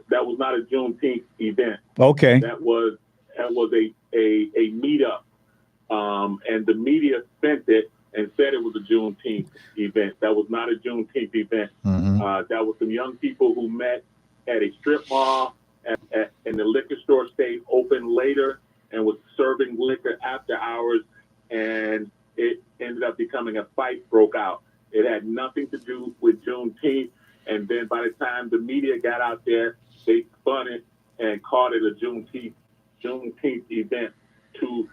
That was not a Juneteenth event. Okay. That was a meetup, and the media spent it and said it was a Juneteenth event. That was not a Juneteenth event. Mm-hmm. That was some young people who met at a strip mall, and the liquor store stayed open later and was serving liquor after hours, and it ended up becoming a fight broke out. It had nothing to do with Juneteenth, and then by the time the media got out there, they spun it and called it a Juneteenth event. To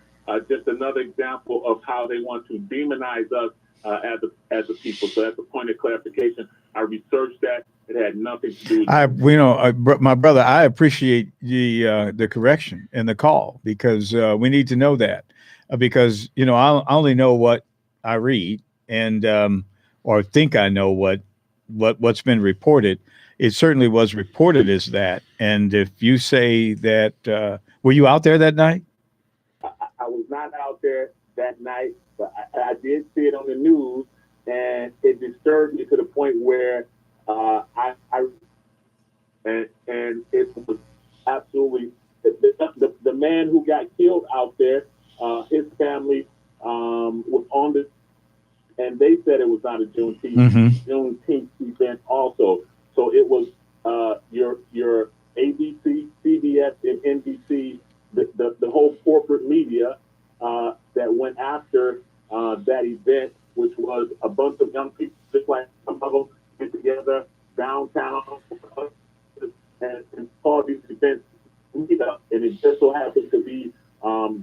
just another example of how they want to demonize us as a people. So that's a point of clarification. I researched that. It had nothing to do with my brother, I appreciate the correction and the call, because we need to know that, because I only know what I read and or think I know what's been reported. It certainly was reported as that. And if you say that, were you out there that night? I was not out there that night, but I did see it on the news, and it disturbed me to the point where and it was absolutely the man who got killed out there. His family was on this, and they said it was not a Juneteenth event also. So it was your ABC, CBS, and NBC, the whole corporate media that went after that event, which was a bunch of young people, just like some of them, get together downtown and call these events meet up. And it just so happened to be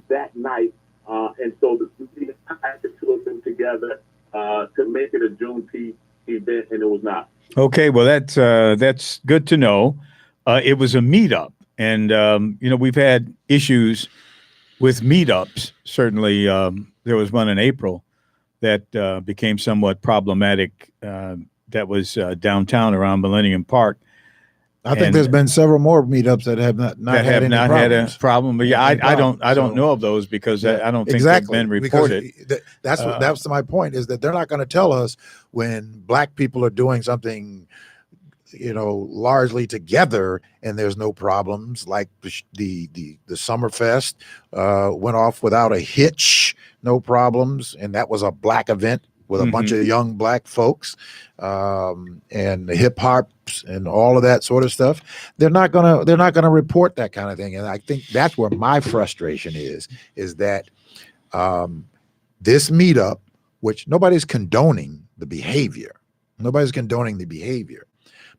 that night. And so the media had the two of them together to make it a Juneteenth event, and it was not. Okay, well, that's good to know. It was a meetup, and we've had issues with meetups. Certainly, there was one in April that became somewhat problematic. That was downtown around Millennium Park. I think there's been several more meetups that have not had any problems. Had a problem. But yeah, I don't know of those because I don't think they've been reported. That's my point, is that they're not going to tell us when Black people are doing something, largely together and there's no problems, like the Summerfest went off without a hitch, no problems, and that was a Black event with a bunch of young Black folks, and the hip hops and all of that sort of stuff. They're not gonna report that kind of thing, and I think that's where my frustration is that this meetup, which nobody's condoning the behavior,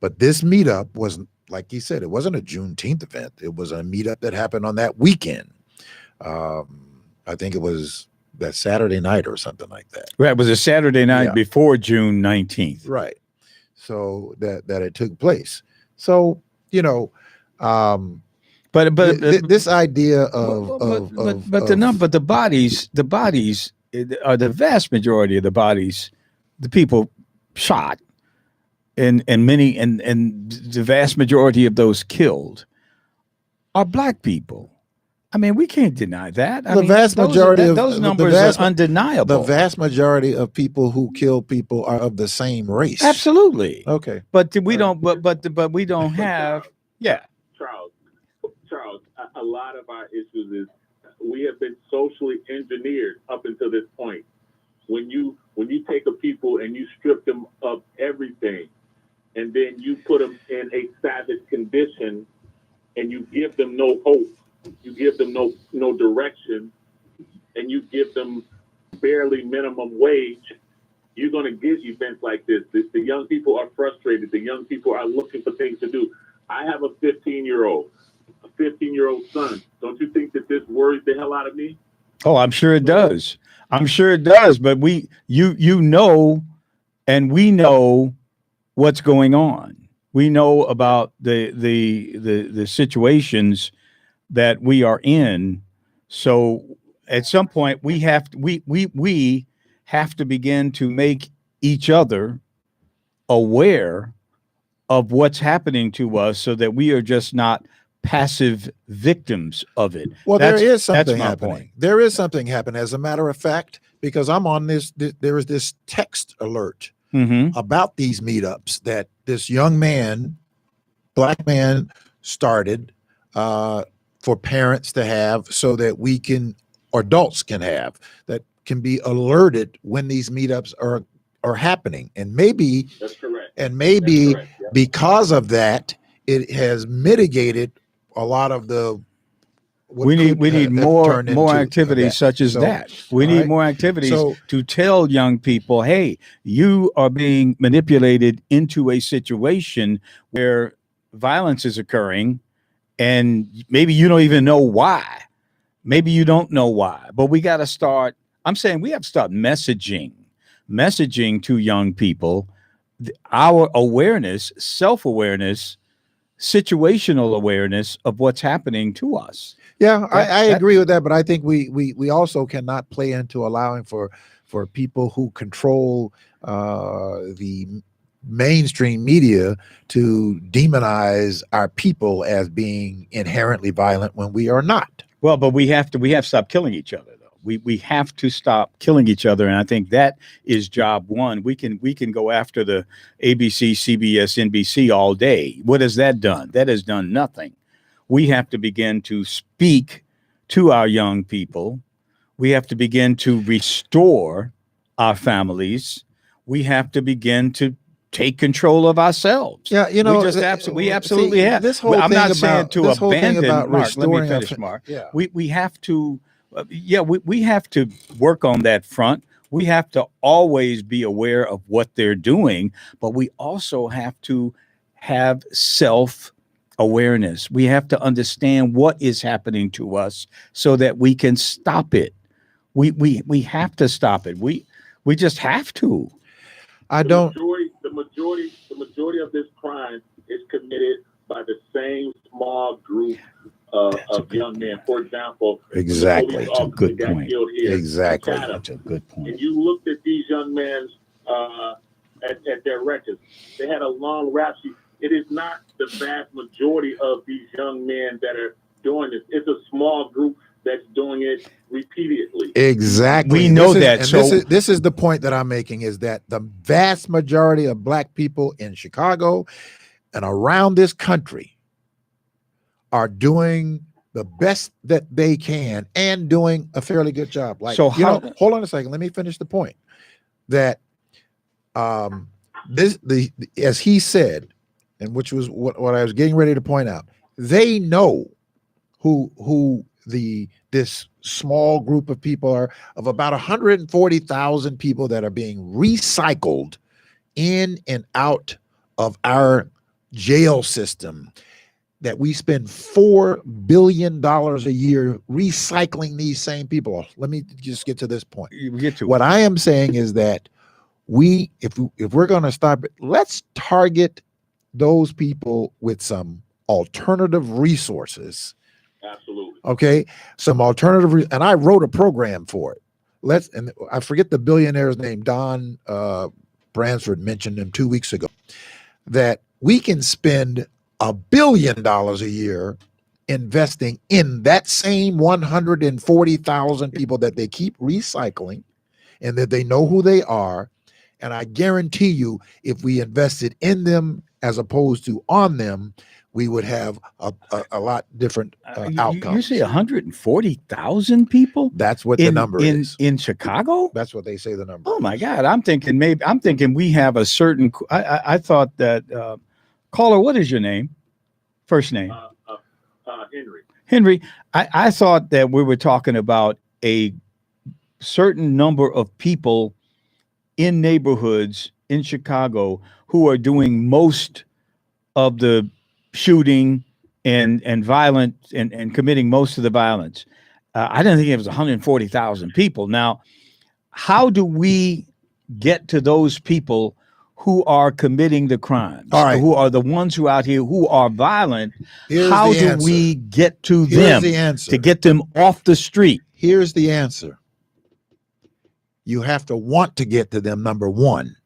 but this meetup was, like you said, it wasn't a Juneteenth event. It was a meetup that happened on that weekend. I think it was that Saturday night or something like that. Right, it was a Saturday night before June 19th. Right. So that it took place. So, but this idea of the bodies are the vast majority of the bodies, the people shot, and many and the vast majority of those killed are Black people. I mean, we can't deny that. The vast majority of those numbers are undeniable. The vast majority of people who kill people are of the same race. Absolutely. Okay. But we don't. But we don't have. Yeah. Charles, a lot of our issues is we have been socially engineered up until this point. When you take a people and you strip them of everything, and then you put them in a savage condition, and you give them no hope. You give them no direction, and you give them barely minimum wage, you're going to get events like this. The young people are frustrated. The young people are looking for things to do. I have a 15-year-old son. Don't you think that this worries the hell out of me? Oh, I'm sure it does. But you know, and we know what's going on. We know about the situations that we are in. So at some point we have to begin to make each other aware of what's happening to us so that we are just not passive victims of it. Well, there is something happening. There is something happening. As a matter of fact, because I'm on there is this text alert about these meetups that this young man, Black man, started for parents to have, so that adults can have, that can be alerted when these meetups are happening. And maybe that's correct. And maybe that's correct, yeah. Because of that, it has mitigated a lot of the. We need more activities such as that. We need more activities to tell young people, hey, you are being manipulated into a situation where violence is occurring. And maybe you don't even know why. Maybe you don't know why. But we got to start. I'm saying we have to start messaging to young people our awareness, self-awareness, situational awareness of what's happening to us. Yeah, I agree with that. But I think we also cannot play into allowing for people who control the mainstream media to demonize our people as being inherently violent when we are not. Well, but we have to stop killing each other, though. We have to stop killing each other, and I think that is job one. We can go after the ABC, CBS, NBC all day. What has that done? That has done nothing. We have to begin to speak to our young people. We have to begin to restore our families. We have to begin to take control of ourselves. Yeah, we absolutely have. This whole I'm thing not saying to abandon. Mark, let me finish, our, Mark. Yeah. We have to. We have to work on that front. We have to always be aware of what they're doing, but we also have to have self-awareness. We have to understand what is happening to us so that we can stop it. We have to stop it. We just have to. The majority of this crime is committed by the same small group of young men. For example, Exactly. the police That's a officer good got point. killed here in Exactly. Chatham. That's a good point. And you looked at these young men at their records. They had a long rap sheet. It is not the vast majority of these young men that are doing this. It's a small group that's doing it repeatedly. Exactly. We know This is- that, and so- this is the point that I'm making, is that the vast majority of Black people in Chicago and around this country are doing the best that they can and doing a fairly good job. Like, So you how- know, hold on a second. Let me finish the point. That as he said, and which was what I was getting ready to point out, they know who this small group of people are, of about 140,000 people that are being recycled in and out of our jail system, that we spend $4 billion a year recycling these same people. Let me just get to this point. You get to What I am saying is that if we're going to stop it, let's target those people with some alternative resources. Absolutely. Okay, some alternative, and I wrote a program for it. And I forget the billionaire's name. Don Bransford mentioned him 2 weeks ago. That we can spend $1 billion a year investing in that same 140,000 people that they keep recycling, and that they know who they are. And I guarantee you, if we invested in them as opposed to on them, we would have a lot different outcomes. You say 140,000 people? That's what the number is in Chicago. That's what they say the number. Oh my God! I'm thinking we have a certain. I thought that caller. What is your name? First name? Henry. Henry. I thought that we were talking about a certain number of people in neighborhoods in Chicago who are doing most of the shooting and violent and committing most of the violence. I didn't think it was 140,000 people. Now, how do we get to those people who are committing the crimes? All right. Who are the ones who out here who are violent? Here's How the do answer. we get to Here's them the answer. to get them off the street? Here's the answer. You have to want to get to them, number one.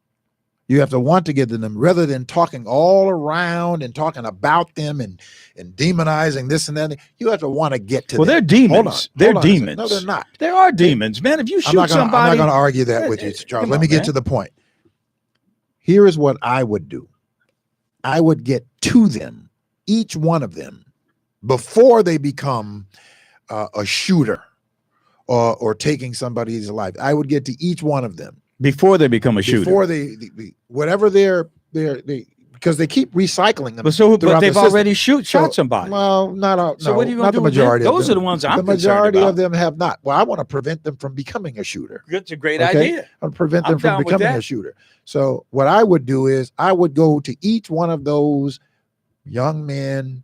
You have to want to get to them, rather than talking all around and talking about them and demonizing this and that. You have to want to get to Well, them. they're demons. Hold on, They're hold on a second. demons. No, they're not. There are demons, man. If you shoot I'm not somebody, going to argue that with you, Charles. Come Let on, me get man. to the point. Here is what I would do. I would get to them, each one of them, before they become a shooter or taking somebody's life. I would get to each one of them before they become a shooter. before they whatever they're because they keep recycling them. But throughout they've the system. already shot somebody. Well, not all. So no, what are you going not to do the with them? majority. Those of are them. the ones I'm The concerned majority about. of them have not. Well, I want to prevent them from becoming a shooter. It's a great Okay? idea. I want to prevent I'm them from down with becoming that. a shooter. So what I would do is I would go to each one of those young men,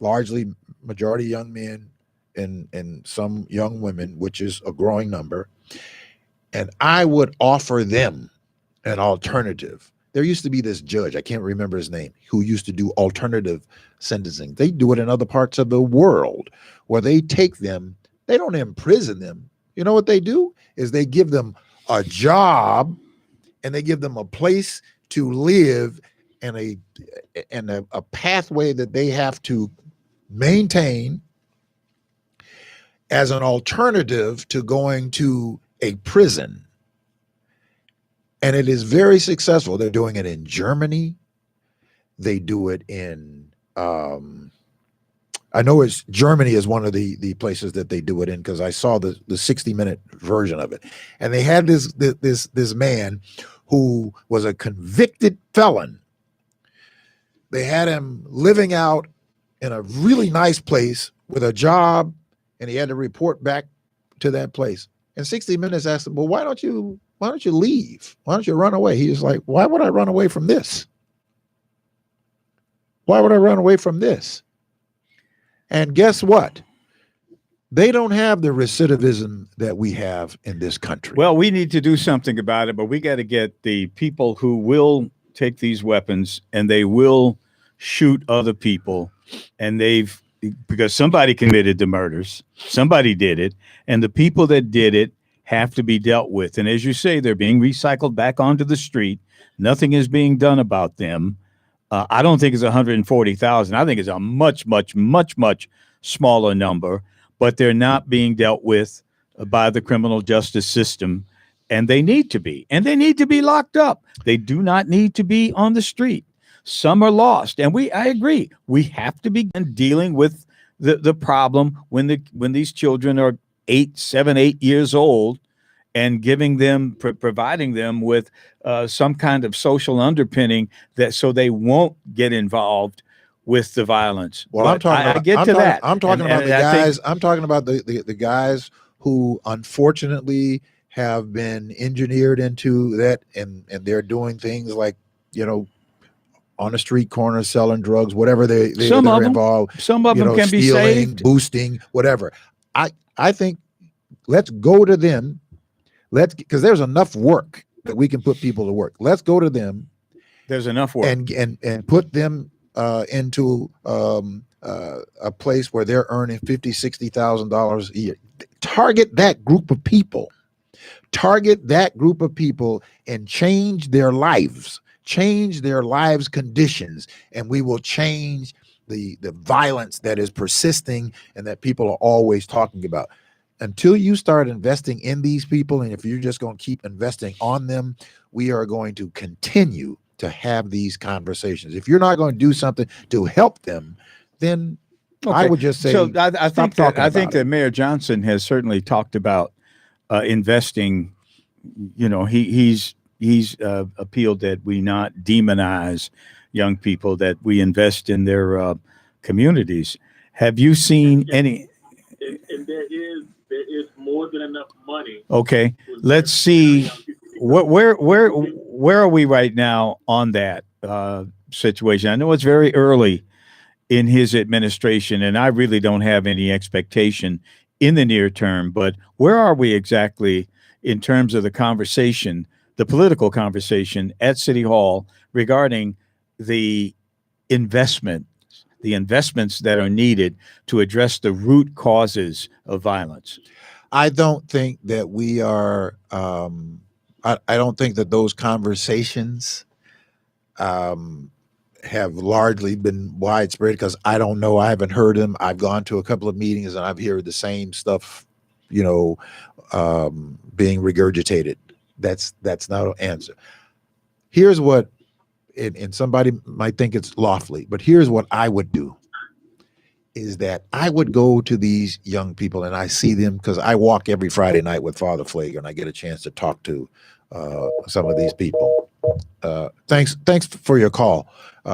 largely majority young men and some young women, which is a growing number, and I would offer them an alternative. There used to be this judge, I can't remember his name, who used to do alternative sentencing. They do it in other parts of the world where they take them, they don't imprison them. You know what they do is they give them a job and they give them a place to live and a pathway that they have to maintain as an alternative to going to a prison. And it is very successful. They're doing it in Germany. They do it in, I know it's Germany is one of the places that they do it in, because I saw the 60-minute version of it. And they had this man who was a convicted felon. They had him living out in a really nice place with a job, and he had to report back to that place. And 60 Minutes asked him, well, why don't you leave? Why don't you run away? He was like, why would I run away from this? Why would I run away from this? And guess what? They don't have the recidivism that we have in this country. Well, we need to do something about it, but we got to get the people who will take these weapons and they will shoot other people, and because somebody committed the murders, somebody did it, and the people that did it have to be dealt with. And as you say, they're being recycled back onto the street. Nothing is being done about them. I don't think it's 140,000. I think it's a much, much, much, much smaller number, but they're not being dealt with by the criminal justice system, and they need to be. And they need to be locked up. They do not need to be on the street. Some are lost, and I agree. We have to begin dealing with the problem when these children are 7, 8 years old, and giving them, providing them with some kind of social underpinning so they won't get involved with the violence. Well, I'm talking about the guys who unfortunately have been engineered into that, and they're doing things like, on the street corner selling drugs, whatever they're involved. Some of them can be stealing, saved, boosting, whatever. I think let's go to them. Because there's enough work that we can put people to work. Let's go to them. There's enough work and put them into a place where they're earning $50,000-$60,000 a year. Target that group of people. And change their lives. Change their lives' conditions, and we will change the violence that is persisting and that people are always talking about. Until you start investing in these people, and if you're just going to keep investing on them, we are going to continue to have these conversations. If you're not going to do something to help them, then I would just say, so I think that Mayor Johnson has certainly talked about investing. He's appealed that we not demonize young people, that we invest in their communities. Have you seen any? And there is more than enough money. Okay, let's see. Where are we right now on that situation? I know it's very early in his administration, and I really don't have any expectation in the near term. But where are we exactly in terms of the conversation, the political conversation at City Hall regarding the investments that are needed to address the root causes of violence? I don't think that we are. I don't think that those conversations have largely been widespread, because I don't know. I haven't heard them. I've gone to a couple of meetings and I've heard the same stuff, being regurgitated. That's not an answer. Here's what, and somebody might think it's lawfully, but here's what I would do. Is that I would go to these young people, and I see them because I walk every Friday night with Father Flager, and I get a chance to talk to some of these people. Thanks for your call.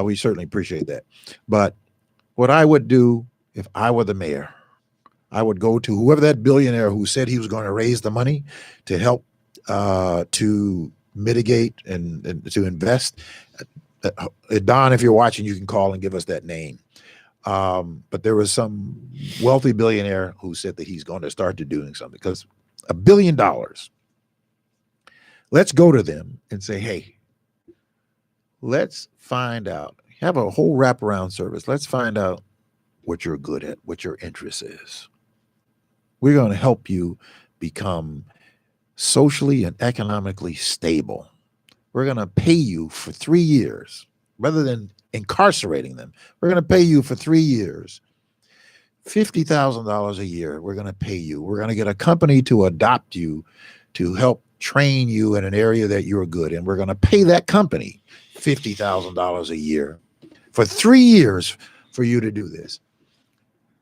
We certainly appreciate that. But what I would do if I were the mayor, I would go to whoever that billionaire who said he was going to raise the money to help to mitigate and to invest. Don, if you're watching, you can call and give us that name. But there was some wealthy billionaire who said that he's going to start to doing something, because $1 billion. Let's go to them and say, hey, let's find out, have a whole wraparound service. Let's find out what you're good at, what your interest is. We're going to help you become socially and economically stable. We're going to pay you for 3 years rather than incarcerating them. We're going to pay you for 3 years, $50,000 a year. We're going to pay you. We're going to get a company to adopt you, to help train you in an area that you're good in. We're going to pay that company $50,000 a year for 3 years for you to do this.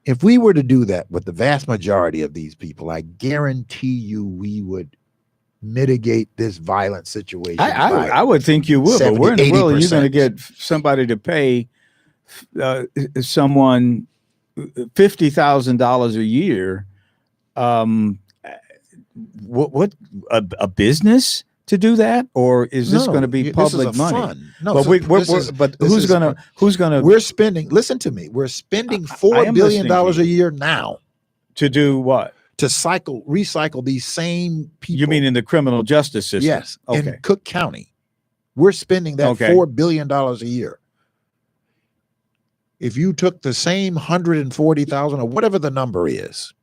If we were to do that with the vast majority of these people, I guarantee you we would mitigate this violent situation. I would think you would, 70, but where in the world are you going to get somebody to pay someone $50,000 a year? What a business to do that, or is this going to be public money? Fun. No, but who's going to? We're spending. Listen to me. We're spending $4 billion a year now to do what? To recycle these same people. You mean in the criminal justice system? Yes. Okay. In Cook County, we're spending that $4 billion a year. if you took the same 140,000 or whatever the number is,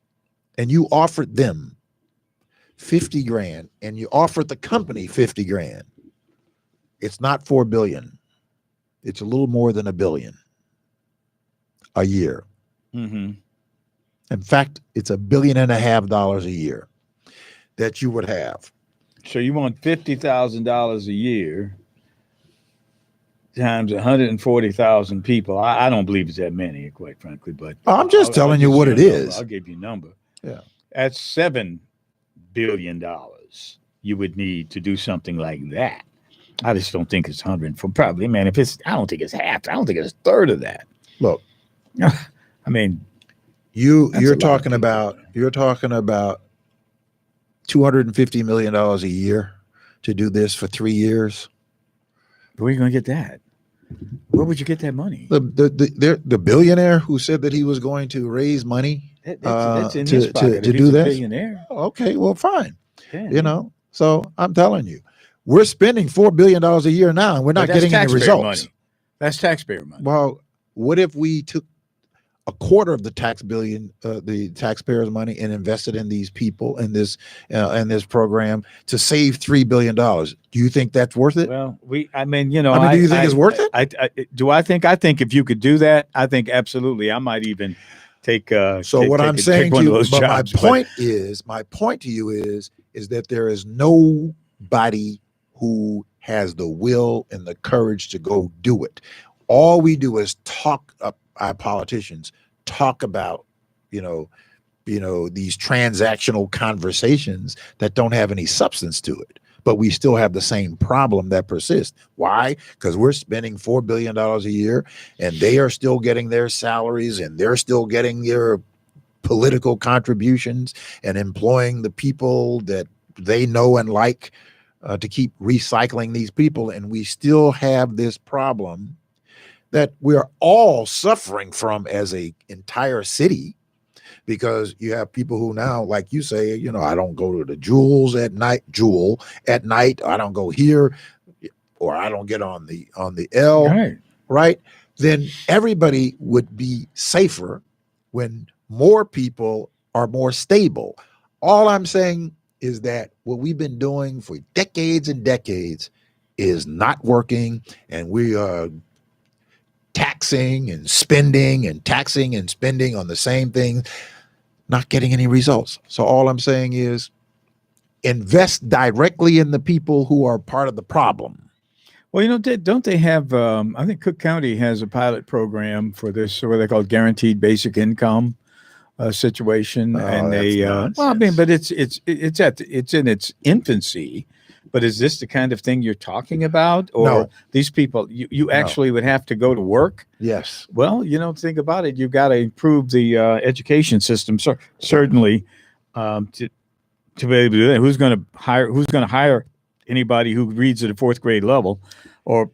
and you offered them 50 grand and you offered the company 50 grand, it's not 4 billion. It's a little more than $1 billion a year. Mm-hmm. In fact, it's $1.5 billion a year that you would have. So you want $50,000 a year times 140,000 people. I don't believe it's that many, quite frankly. But I'm just telling you what it is. I'll give you a number. Yeah, That's $7 billion you would need to do something like that. I just don't think it's 100 for probably, man. If it's, I don't think it's half. I don't think it's a third of that. look, I mean, you're talking about $250 million a year to do this for 3 years. where are you going to get that? Where would you get that money? The billionaire who said that he was going to raise money That's in his pocket. to If do he's a that. billionaire. Okay, well, fine. Yeah. You know, so I'm telling you, we're spending $4 billion a year now, and we're not getting any results. Money. That's taxpayer money. Well, what if we took a quarter of the the taxpayers' money, and invested in these people in this program to save $3 billion? Do you think that's worth it? Well, do you think it's worth it? I think if you could do that, I think absolutely. I might even take. So what I'm saying to you, but my point to you is that there is nobody who has the will and the courage to go do it. All we do is talk up. Our politicians talk about, these transactional conversations that don't have any substance to it, but we still have the same problem that persists. Why? Because we're spending $4 billion a year, and they are still getting their salaries, and they're still getting their political contributions and employing the people that they know and like to keep recycling these people. And we still have this problem that we're all suffering from as a entire city, because you have people who now, like you say, I don't go to the Jewel at night. I don't go here, or I don't get on the L. Right? Then everybody would be safer when more people are more stable. All I'm saying is that what we've been doing for decades and decades is not working, and we are taxing and spending on the same thing, not getting any results. So all I'm saying is invest directly in the people who are part of the problem. Well, don't they have, I think Cook County has a pilot program for this, what they call guaranteed basic income situation. And they, but it's in its infancy. But is this the kind of thing you're talking about? Or No. These people, you actually would have to go to work? Yes. Well, think about it. You've got to improve the education system, certainly, to be able to do that. Who's going to hire anybody who reads at a fourth grade level or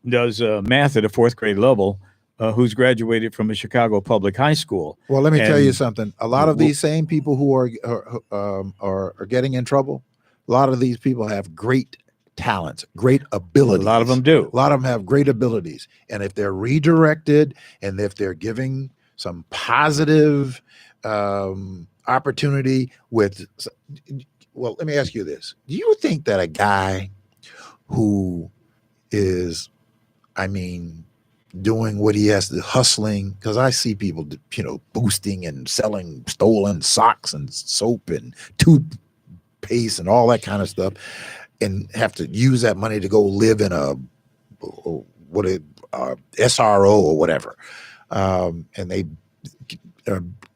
does math at a fourth grade level who's graduated from a Chicago public high school? Well, let me tell you something. A lot of these same people who are getting in trouble, a lot of these people have great talents, great abilities. A lot of them do. A lot of them have great abilities. And if they're redirected, and if they're giving some positive opportunity let me ask you this. Do you think that a guy who is, doing what he has to, hustling, because I see people, boosting and selling stolen socks and soap and toothpaste and all that kind of stuff, and have to use that money to go live in a SRO or whatever, and they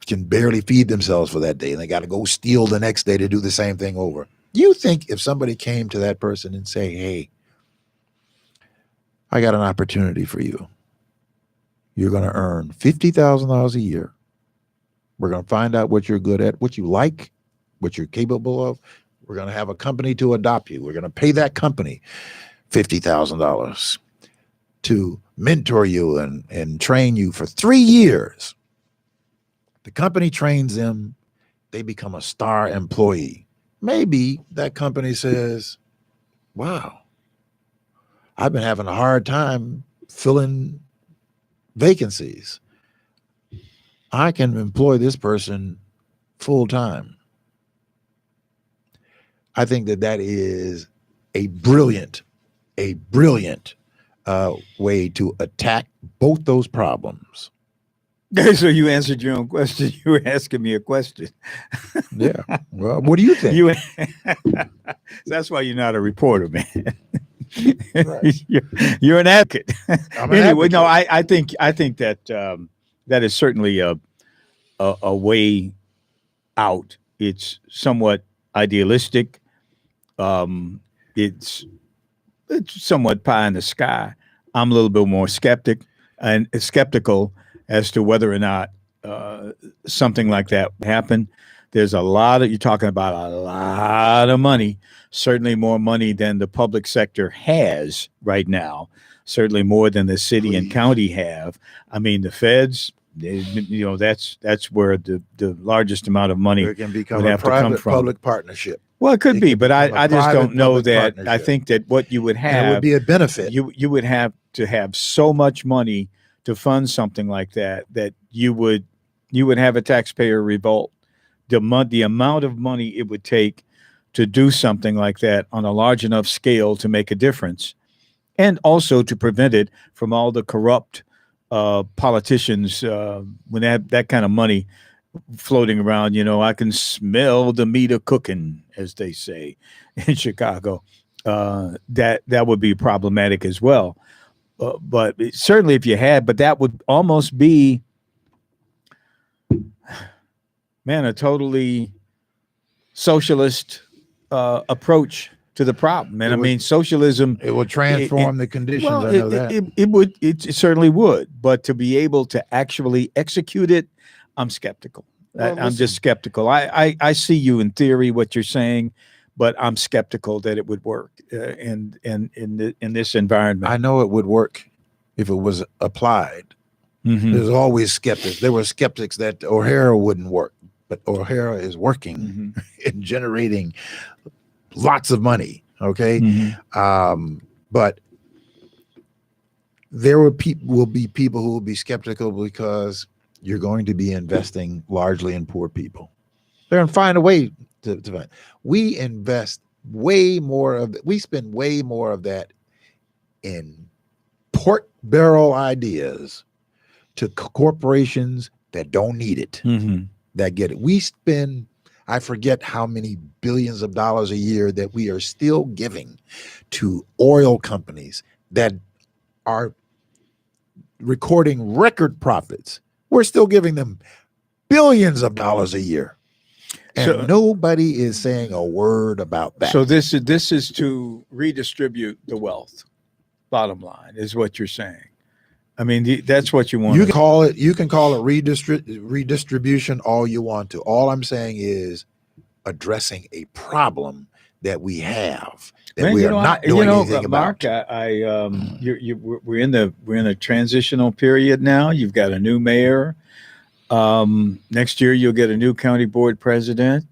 can barely feed themselves for that day, and they got to go steal the next day to do the same thing over. Do you think if somebody came to that person and say, "Hey, I got an opportunity for you. You're going to earn $50,000 a year. We're going to find out what you're good at, what you like, what you're capable of. We're going to have a company to adopt you. We're going to pay that company $50,000 to mentor you and train you for 3 years. The company trains them. They become a star employee. Maybe that company says, wow, I've been having a hard time filling vacancies, I can employ this person full time. I think that is a brilliant way to attack both those problems. So you answered your own question. You were asking me a question. Yeah. Well, what do you think? That's why you're not a reporter, man. Right. You're an advocate. I'm an Anyway, advocate. no, I think that that is certainly a way out. It's somewhat idealistic. It's somewhat pie in the sky. I'm a little bit more skeptical as to whether or not something like that would happen. There's you're talking about a lot of money, certainly more money than the public sector has right now, certainly more than the city and county have. I mean, the feds, that's where the largest amount of money It can become would a have to come private from. public partnership. Well, it could It be, could but become a I just don't know private-public that. I partnership. think that what you would And it have would be a benefit. you would have to have so much money to fund something like that you would have a taxpayer revolt. The amount of money it would take to do something like that on a large enough scale to make a difference, and also to prevent it from all the corrupt politicians when they have that kind of money floating around. I can smell the meat of cooking, as they say in Chicago. That would be problematic as well. But certainly if you had, but that would almost be, man, a totally socialist approach to the problem. And I mean, socialism. It will transform the conditions. Well, I know that. It certainly would. But to be able to actually execute it, I'm skeptical. Well, I'm just skeptical. I see you in theory, what you're saying, but I'm skeptical that it would work in this environment. I know it would work if it was applied. Mhm. There's always skeptics. There were skeptics that O'Hara wouldn't work, but O'Hara is working in generating lots of money. Okay. But there will be people who will be skeptical because you're going to be investing largely in poor people. They're going to find a way to find. We invest way more of we spend way more of that in pork barrel ideas to corporations that don't need it, that get it. We spend, I forget how many billions of dollars a year that we are still giving to oil companies that are recording record profits. We're still giving them billions of dollars a year. And nobody is saying a word about that. So this is to redistribute the wealth. Bottom line is what you're saying. I mean, that's what you want. You can call it redistribution all you want to. All I'm saying is addressing a problem that we have that we are not doing anything Mark, about. We're in a transitional period now. You've got a new mayor. Next year you'll get a new county board president.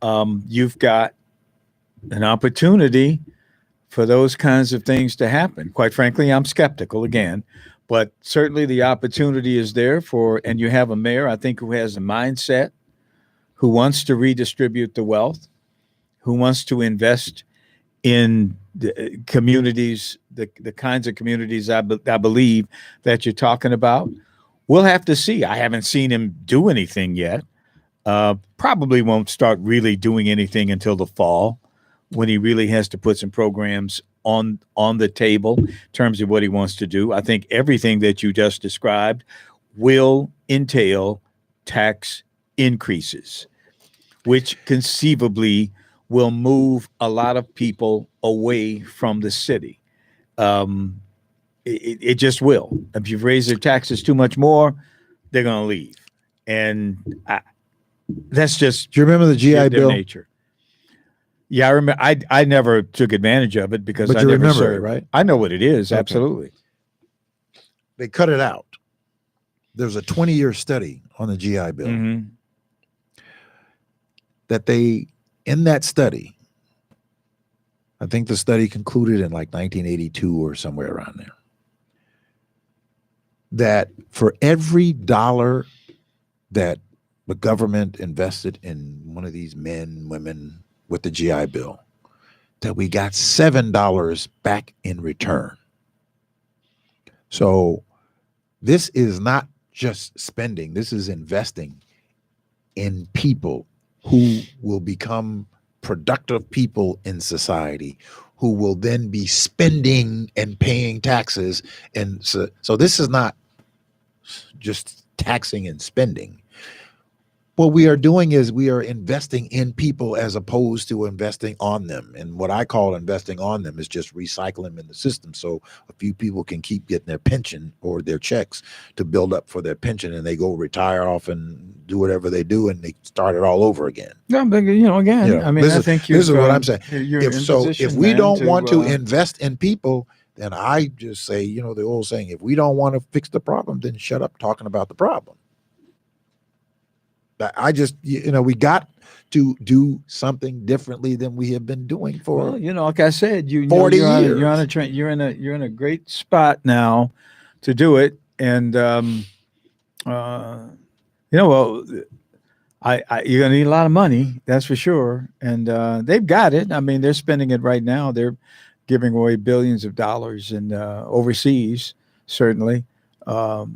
You've got an opportunity for those kinds of things to happen. Quite frankly, I'm skeptical again, but certainly the opportunity is there and you have a mayor, I think, who has a mindset, who wants to redistribute the wealth, who wants to invest in the communities, the kinds of communities I believe that you're talking about. We'll have to see. I haven't seen him do anything yet. Probably won't start really doing anything until the fall, when he really has to put some programs on the table in terms of what he wants to do. I think everything that you just described will entail tax increases, which conceivably will move a lot of people away from the city. It just will. If you've raised their taxes too much more, they're going to leave. And that's just Do you remember the GI their Bill? nature. Yeah, I remember. I never took advantage of it because But I you never remember it, served. right? I know what it is. Okay. Absolutely. They cut it out. There's a 20-year study on the GI Bill that in that study, I think the study concluded in like 1982 or somewhere around there. that for every dollar that the government invested in one of these men, women with the GI Bill, that we got $7 back in return. So this is not just spending, this is investing in people who will become productive people in society, who will then be spending and paying taxes. And so this is not just taxing and spending. What we are doing is we are investing in people as opposed to investing on them. And what I call investing on them is just recycle them in the system so a few people can keep getting their pension or their checks to build up for their pension, and they go retire off and do whatever they do and they start it all over again. Yeah, but again, I mean, I think this is what I'm saying. You're If we don't want to invest in people, then I just say, the old saying, if we don't want to fix the problem, then shut up talking about the problem. I just, we got to do something differently than we have been doing for. Well, like I said, 40 years. You're on a train. You're in a great spot now to do it, and you're gonna need a lot of money, that's for sure. And they've got it. I mean, they're spending it right now. They're giving away billions of dollars in overseas, certainly, to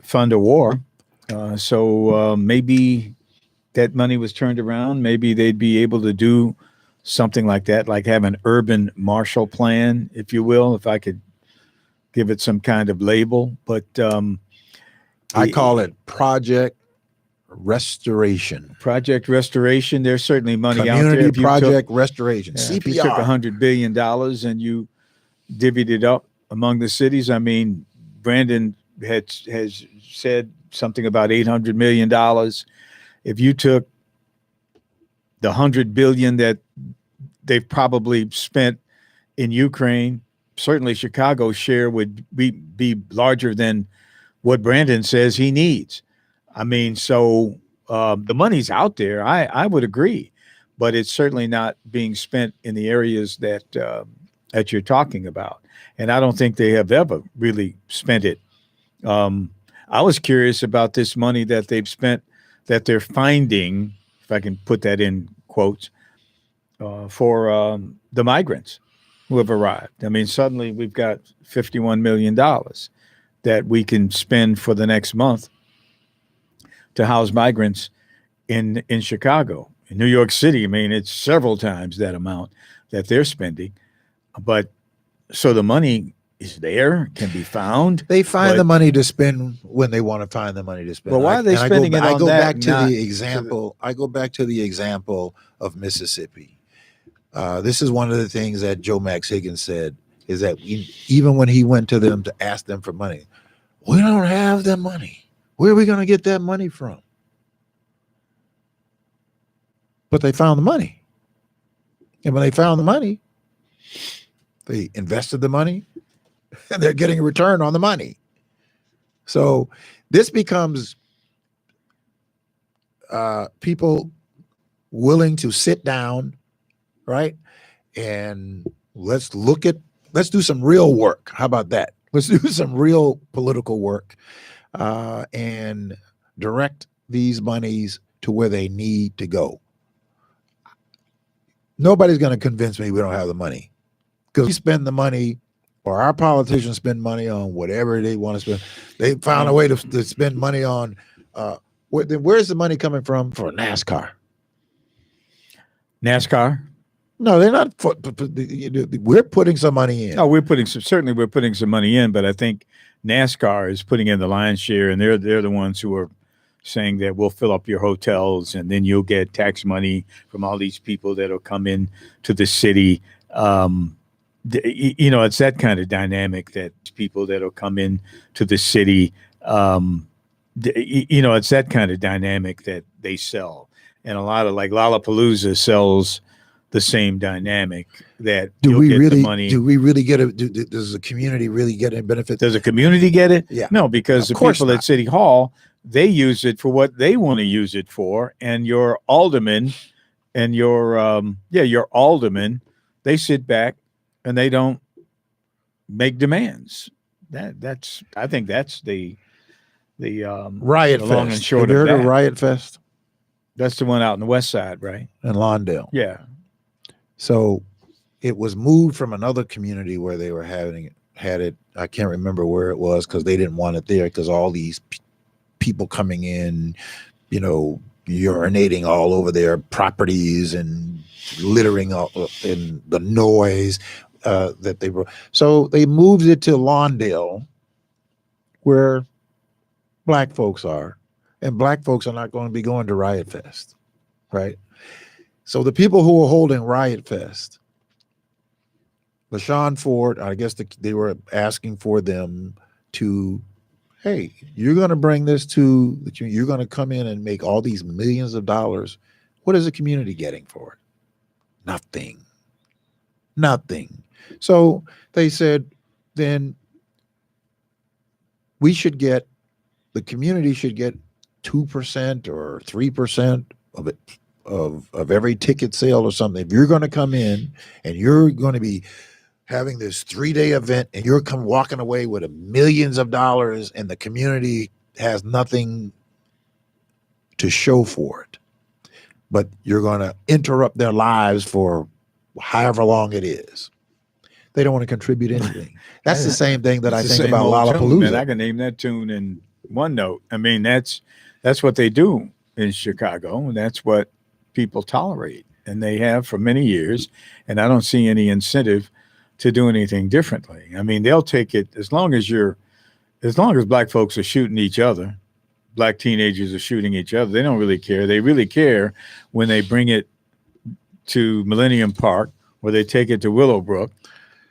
fund a war. So maybe that money was turned around. Maybe they'd be able to do something like that, like have an urban Marshall Plan, if you will, if I could give it some kind of label. But I call it Project Restoration. Project Restoration. There's certainly money Community out there. Project Restoration. CPR. If you took $100 billion and you divvied it up among the cities, I mean, Brandon has said something about $800 million. If you took the $100 billion that they've probably spent in Ukraine, certainly Chicago's share would be larger than what Brandon says he needs. I mean, so the money's out there. I would agree, but it's certainly not being spent in the areas that you're talking about. And I don't think they have ever really spent it. I was curious about this money that they've spent, that they're finding, if I can put that in quotes, for the migrants who have arrived. I mean, suddenly we've got $51 million that we can spend for the next month to house migrants in Chicago. In New York City, I mean, it's several times that amount that they're spending. But so the money is there, can be found. They find the money to spend when they want to find the money to spend. Well, why are they spending it on that? I go back to the example of Mississippi. This is one of the things that Joe Max Higgins said, is that even when he went to them to ask them for money, we don't have the money. Where are we going to get that money from? But they found the money. And when they found the money, they invested the money and they're getting a return on the money. So this becomes people willing to sit down, right? And let's do some real work. How about that? Let's do some real political work and direct these monies to where they need to go. Nobody's going to convince me we don't have the money, because we spend the money, or our politicians spend money on whatever they want to spend. They found a way to spend money on, where's the money coming from for NASCAR? NASCAR? No, they're not. We're putting some money in. No, we're putting some money in, but I think NASCAR is putting in the lion's share, and they're the ones who are saying that we'll fill up your hotels, and then you'll get tax money from all these people that'll come in to the city. It's that kind of dynamic, that people that'll come in to the city. It's that kind of dynamic that they sell, and a lot of, like, Lollapalooza sells the same dynamic, that do we really get it? Does the community really get a benefit? Does the community get it? Yeah. No, because the people at City Hall, they use it for what they want to use it for. And your aldermen and your aldermen, they sit back and they don't make demands. I think that's the Riot the long Fest. and short Have you of heard of that. Riot Fest That's the one out in the west side, right? in Lawndale? Yeah. So it was moved from another community where they were had it. I can't remember where it was because they didn't want it there because all these people coming in, urinating all over their properties and littering in the noise that they were. So they moved it to Lawndale, where black folks are, and black folks are not going to be going to Riot Fest, right? So the people who were holding Riot Fest, LaShawn Ford, I guess they were asking for them to, hey, you're going to bring this to, you're going to come in and make all these millions of dollars. What is the community getting for it? Nothing. So they said, then the community should get 2% or 3% of it, of every ticket sale or something. If you're going to come in and you're going to be having this 3-day event and you're walking away with millions of dollars and the community has nothing to show for it, but you're going to interrupt their lives for however long it is, they don't want to contribute anything. That's the same thing that I think about Lollapalooza. Tune, I can name that tune in one note. I mean, that's what they do in Chicago, and that's what people tolerate, and they have for many years. And I don't see any incentive to do anything differently. I mean, they'll take it as long as black folks are shooting each other, black teenagers are shooting each other. They don't really care. They really care when they bring it to Millennium Park or they take it to Willowbrook.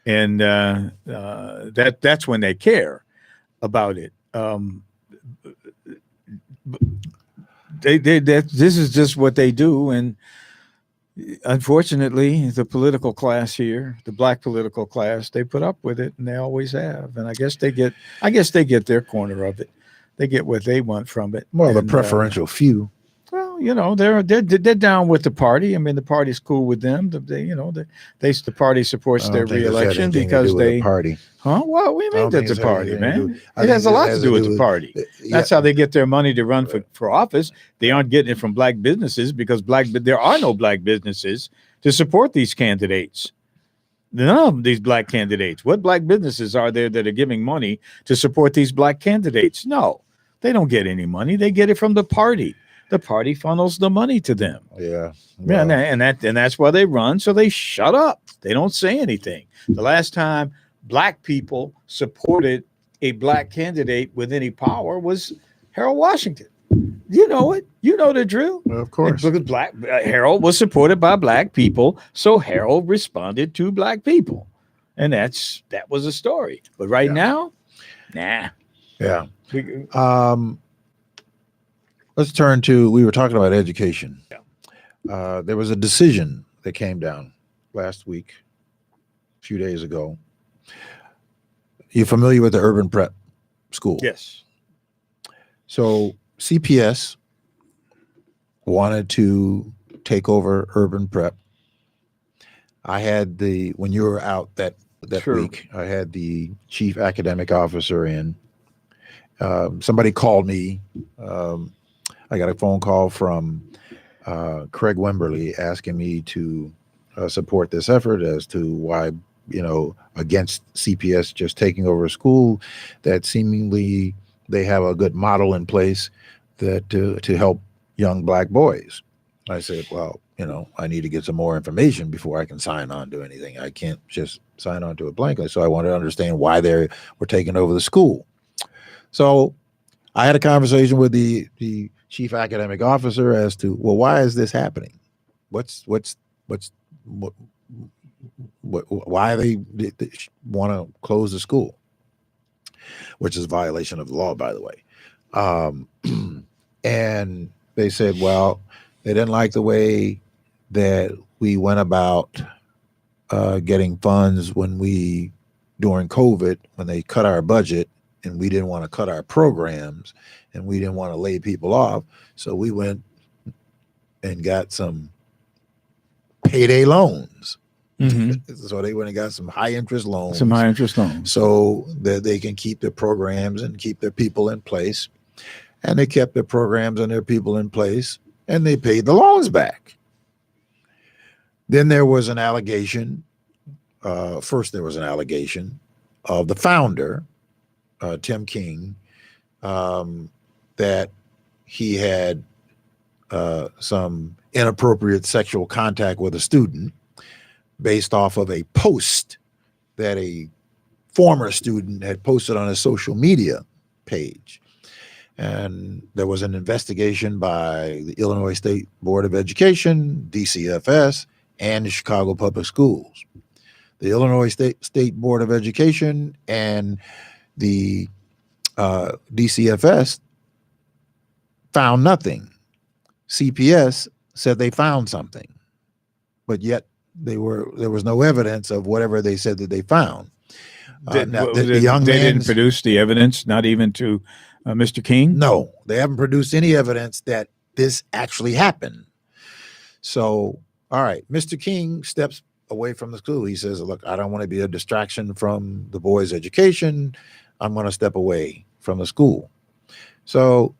And that's when they care about it. This is just what they do, and unfortunately, the political class here, the black political class, they put up with it, and they always have. And I guess they get their corner of it. They get what they want from it. Well, the preferential few. Well, they're down with the party. I mean, the party's cool with them. The party supports their reelection because they party. Huh? What do you mean that's a party, man? It has a lot to do with the party. That's how they get their money to run for office. They aren't getting it from black businesses because there are no black businesses to support these candidates. None of these black candidates. What black businesses are there that are giving money to support these black candidates? No, they don't get any money. They get it from the party. The party funnels the money to them. Yeah. Well, and that's why they run. So they shut up. They don't say anything. The last time black people supported a black candidate with any power was Harold Washington. You know it. You know the drill. Well, of course. Because Harold was supported by black people, so Harold responded to black people, and that was a story. But right now, nah. Yeah. Let's turn to, we were talking about education. Yeah. There was a decision that came down last week, a few days ago. You familiar with the urban prep school? Yes. So CPS wanted to take over urban prep. I had when you were out that Sure. week, I had the chief academic officer in. Somebody called me. I got a phone call from Craig Wimberly asking me to support this effort as to why, against CPS just taking over a school that seemingly they have a good model in place that to help young black boys. I said, well, I need to get some more information before I can sign on to anything. I can't just sign on to it blankly. So I wanted to understand why they were taking over the school. So I had a conversation with the chief academic officer as to, well, why is this happening? Why they want to close the school, which is a violation of the law, by the way. And they said, well, they didn't like the way that we went about getting funds during COVID, when they cut our budget, and we didn't want to cut our programs, and we didn't want to lay people off. So we went and got some payday loans. So they went and got some high interest loans. Some high interest loans. So that they can keep their programs and keep their people in place. And they kept their programs and their people in place, and they paid the loans back. Then there was an allegation. First, there was an allegation of the founder, Tim King, that he had some inappropriate sexual contact with a student based off of a post that a former student had posted on his social media page. And there was an investigation by the Illinois State Board of Education, DCFS, and the Chicago Public Schools. The Illinois State Board of Education and the DCFS found nothing. CPS said they found something, but yet there was no evidence of whatever they said that they found. They didn't produce the evidence, not even to Mr. King? No, they haven't produced any evidence that this actually happened. So, all right, Mr. King steps away from the school. He says, look, I don't want to be a distraction from the boys' education. I'm going to step away from the school. So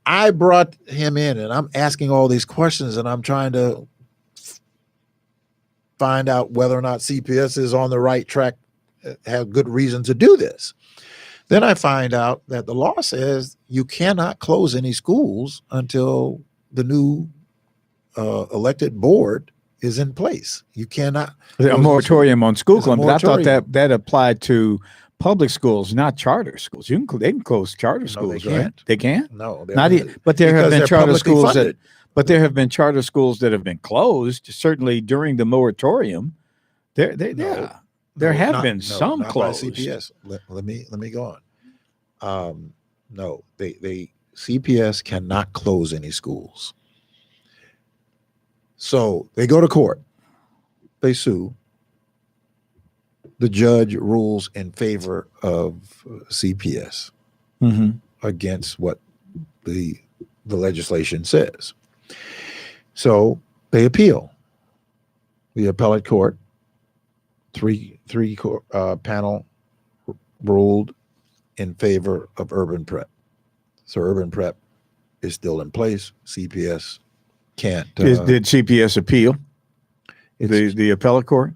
I brought him in, and I'm asking all these questions, and I'm trying to find out whether or not CPS is on the right track, have good reason to do this. Then I find out that the law says you cannot close any schools until the new elected board is in place. You cannot. A moratorium on school closing. I thought that applied to public schools, not charter schools. They can close charter schools, they can't. Right? They can't? No. But there have been charter schools funded. But there have been charter schools that have been closed, certainly during the moratorium. There have been some not closed. By CPS. Let me go on. No, they CPS cannot close any schools. So they go to court. They sue. The judge rules in favor of CPS against what the legislation says. So they appeal. The appellate court, three panel ruled in favor of urban prep. So urban prep is still in place. CPS can't. Did CPS appeal the appellate court?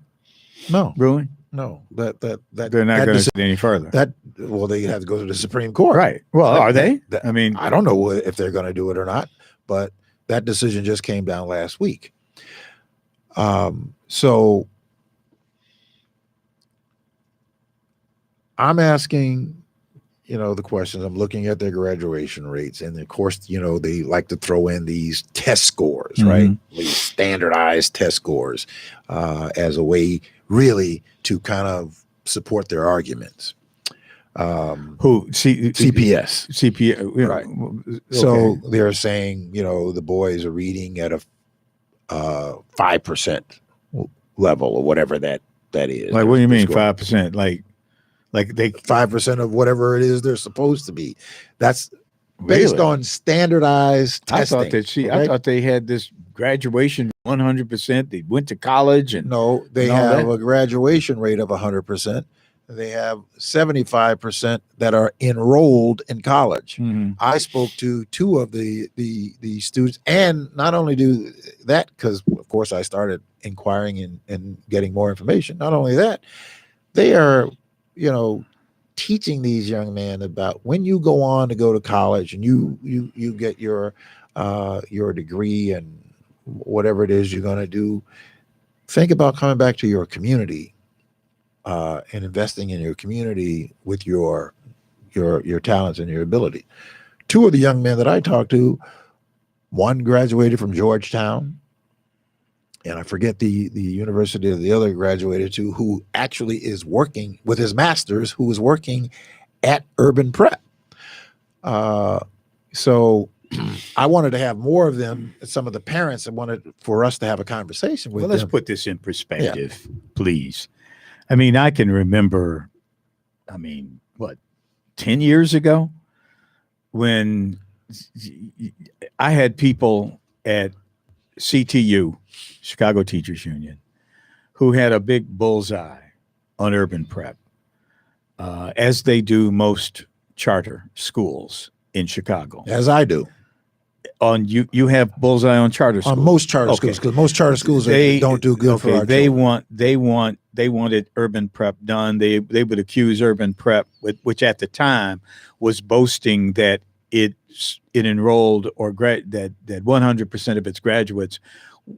No ruling? No, that they're not going to sit any further. They have to go to the Supreme Court, right? Well, are they? I mean, I don't know if they're going to do it or not, but that decision just came down last week. So I'm asking, the questions. I'm looking at their graduation rates, and of course, they like to throw in these test scores, right? These standardized test scores as a way, really, to kind of support their arguments. CPS, right? Okay. So they're saying, the boys are reading at a 5% level or whatever that is. Like, what do you mean 5%? Like they 5% of whatever it is they're supposed to be. That's based on standardized testing. I thought they had this graduation 100%. They went to college and no, they have a graduation rate of 100%. They have 75% that are enrolled in college. I spoke to two of the students, and not only do that, because of course I started inquiring and getting more information. Not only that, they are teaching these young men about when you go on to go to college and you get your degree and whatever it is you're going to do, think about coming back to your community and investing in your community with your talents and your ability. Two of the young men that I talked to, one graduated from Georgetown, and I forget the university that the other graduated to, who actually is working with his master's, who is working at Urban Prep. So I wanted to have more of them, some of the parents, and wanted for us to have a conversation with them. Let's put this in perspective, please. I mean, I can remember, 10 years ago when I had people at CTU, Chicago Teachers Union, who had a big bullseye on urban prep, as they do most charter schools in Chicago. As I do. On you have bullseye on charter schools. On most charter schools, because most charter schools don't do good for our children. They wanted urban prep done. They would accuse urban prep, which at the time was boasting that it enrolled that 100% of its graduates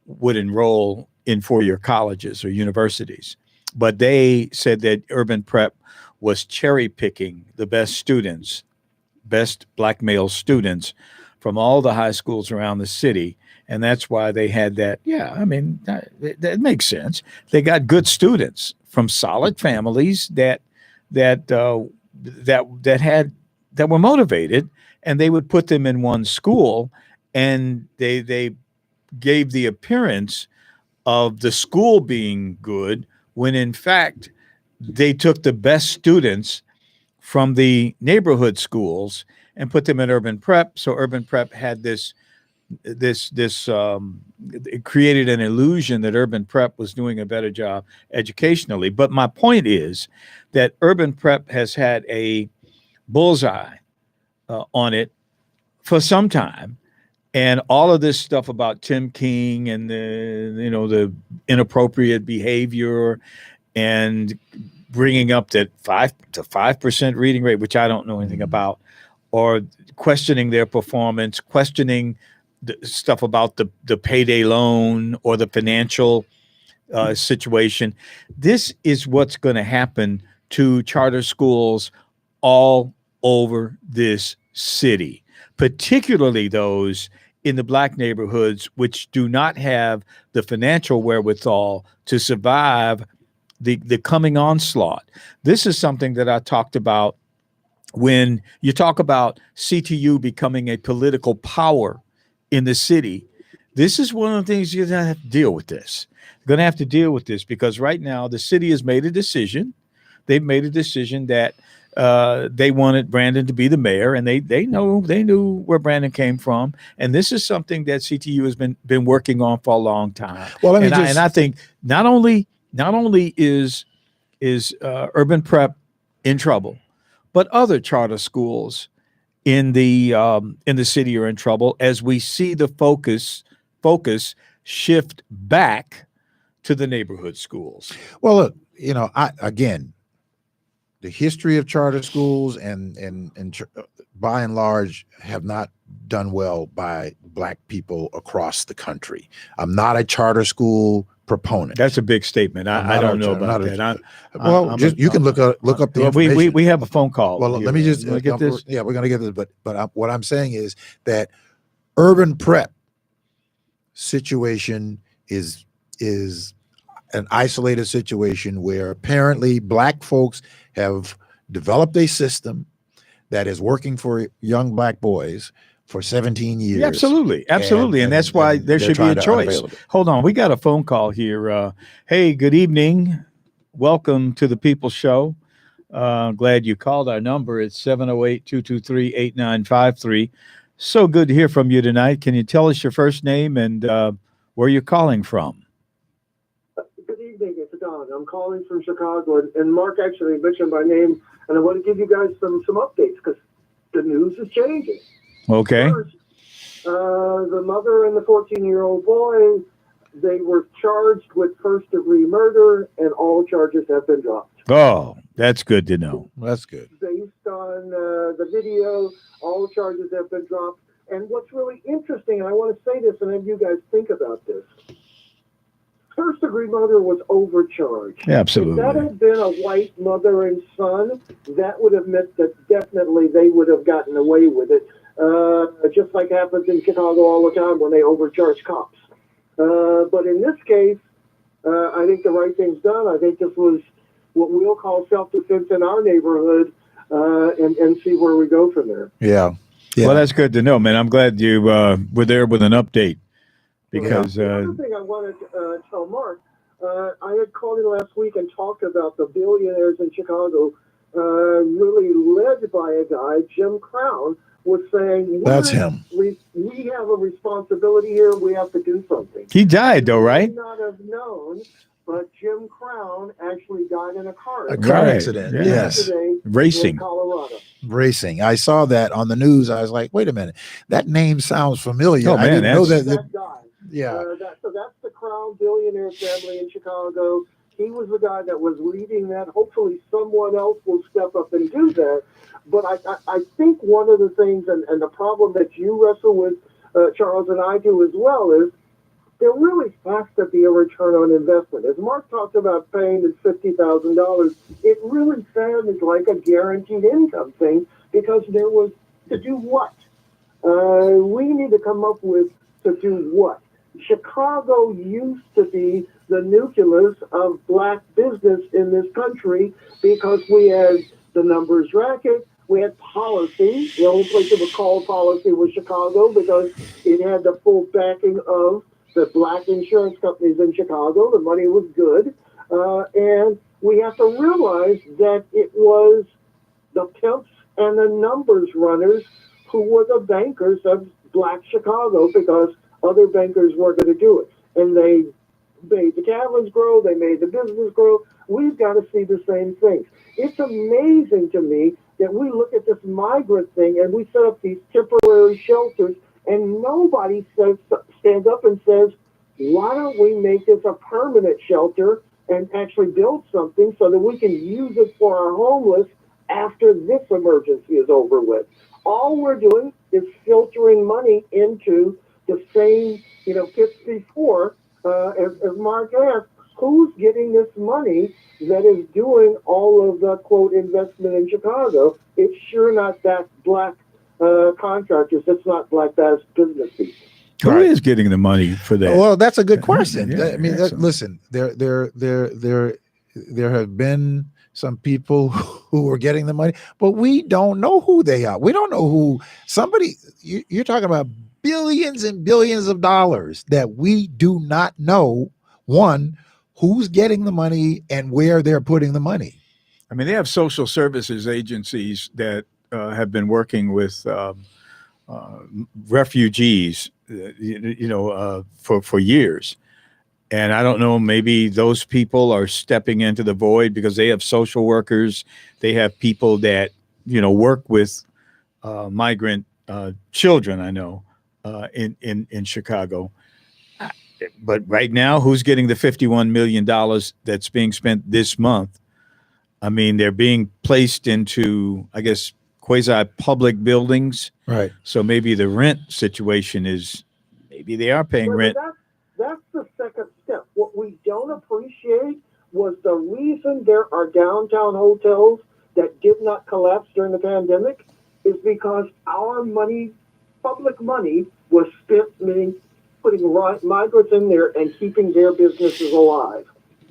would enroll in four-year colleges or universities. But they said that urban prep was cherry picking the best students, best black male students from all the high schools around the city. And that's why they had that. Yeah, I mean, that makes sense. They got good students from solid families that were motivated, and they would put them in one school, and they gave the appearance of the school being good when in fact they took the best students from the neighborhood schools and put them in urban prep. So urban prep had it created an illusion that urban prep was doing a better job educationally. But my point is that urban prep has had a bullseye on it for some time. And all of this stuff about Tim King and the inappropriate behavior and bringing up that 5% reading rate, which I don't know anything about, or questioning their performance, questioning the stuff about the payday loan or the financial situation. This is what's going to happen to charter schools all over this city, particularly those in the black neighborhoods, which do not have the financial wherewithal to survive the coming onslaught. This is something that I talked about when you talk about CTU becoming a political power in the city. This is one of the things you're going to have to deal with this. You're going to have to deal with this because right now the city has made a decision. They've made a decision that they wanted Brandon to be the mayor, and they knew where Brandon came from. And this is something that CTU has been working on for a long time. Well, I think not only is urban prep in trouble, but other charter schools in the city are in trouble as we see the focus shift back to the neighborhood schools. Well, look, the history of charter schools and by and large have not done well by black people across the country. I'm not a charter school proponent. That's a big statement. I don't know about that. You can look up the information. We have a phone call. Well, let me just get this. Yeah, we're going to get this. But what I'm saying is that urban prep situation is an isolated situation where apparently black folks have developed a system that is working for young black boys for 17 years. Yeah, absolutely. And that's why there should be a choice. Hold on. We got a phone call here. Hey, good evening. Welcome to the People's Show. Glad you called. Our number is 708-223-8953. So good to hear from you tonight. Can you tell us your first name and where you're calling from? Good evening. It's Don. I'm calling from Chicago, and Mark actually mentioned my name, and I want to give you guys some updates because the news is changing. Okay. First, the mother and the 14-year-old boy, they were charged with first-degree murder, and all charges have been dropped. Oh, that's good to know. That's good. Based on the video, all charges have been dropped. And what's really interesting, and I want to say this, and have you guys think about this. First-degree murder was overcharged. Absolutely. If that had been a white mother and son, that would have meant that definitely they would have gotten away with it. Just like happens in Chicago all the time when they overcharge cops. But in this case, I think the right thing's done. I think this was what we'll call self-defense in our neighborhood, and see where we go from there. Yeah. Well, that's good to know, man. I'm glad you were there with an update. Because the other thing I wanted to tell Mark, I had called in last week and talked about the billionaires in Chicago, really led by a guy, Jim Crown, was saying, that's him. We have a responsibility here. We have to do something. He died, though, right? He may not have known, but Jim Crown actually died in a car accident. Yeah. Yes. yesterday Racing. in Colorado. Racing. I saw that on the news. I was like, wait a minute, that name sounds familiar. Oh, I man, didn't know that's- that. That guy. Yeah. So that's the Crown billionaire family in Chicago. He was the guy that was leading that. Hopefully someone else will step up and do that. But I think one of the things, and the problem that you wrestle with, Charles, and I do as well, is there really has to be a return on investment. As Mark talked about paying this $50,000, it really sounded like a guaranteed income thing because there was to do what? We need to come up with to do what? Chicago used to be the nucleus of black business in this country because we had the numbers racket, we had policy. The only place it was called policy was Chicago because it had the full backing of the black insurance companies in Chicago. The money was good. And we have to realize that it was the pimps and the numbers runners who were the bankers of black Chicago because other bankers weren't going to do it. And they made the taverns grow. They made the business grow. We've got to see the same things. It's amazing to me that we look at this migrant thing and we set up these temporary shelters and nobody stands up and says, why don't we make this a permanent shelter and actually build something so that we can use it for our homeless after this emergency is over with? All we're doing is filtering money into the same, pits before, as Mark asked, who's getting this money that is doing all of the, quote, investment in Chicago? It's sure not that black contractors. It's not black business people. Who is getting the money for that? Well, that's a good question. Yeah, I mean, excellent. listen, there have been some people who are getting the money, but we don't know who they are. We don't know who you're talking about billions and billions of dollars that we do not know, one, who's getting the money and where they're putting the money. I mean, they have social services agencies that have been working with refugees, for years. And I don't know, maybe those people are stepping into the void because they have social workers. They have people that, work with migrant children, I know, in Chicago. But right now, who's getting the $51 million that's being spent this month? I mean, they're being placed into, I guess, quasi-public buildings. Right. So maybe the rent situation is, maybe they are paying rent. That's the second step. What we don't appreciate was the reason there are downtown hotels that did not collapse during the pandemic is because our money, public money, was spent putting migrants in there and keeping their businesses alive.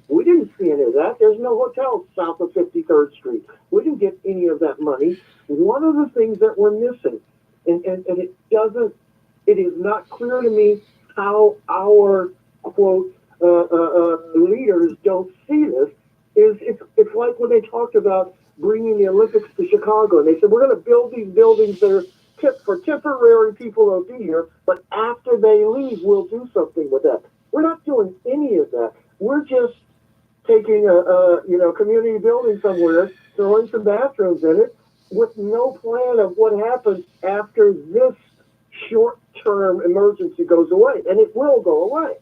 We didn't see any of that. There's no hotels south of 53rd Street. We didn't get any of that money. One of the things that we're missing, and it is not clear to me how our, quote, leaders don't see this, is it's like when they talked about bringing the Olympics to Chicago, and they said, we're going to build these buildings that are for temporary people who'll be here, but after they leave, we'll do something with that. We're not doing any of that. We're just taking a community building somewhere, throwing some bathrooms in it, with no plan of what happens after this short-term emergency goes away, and it will go away.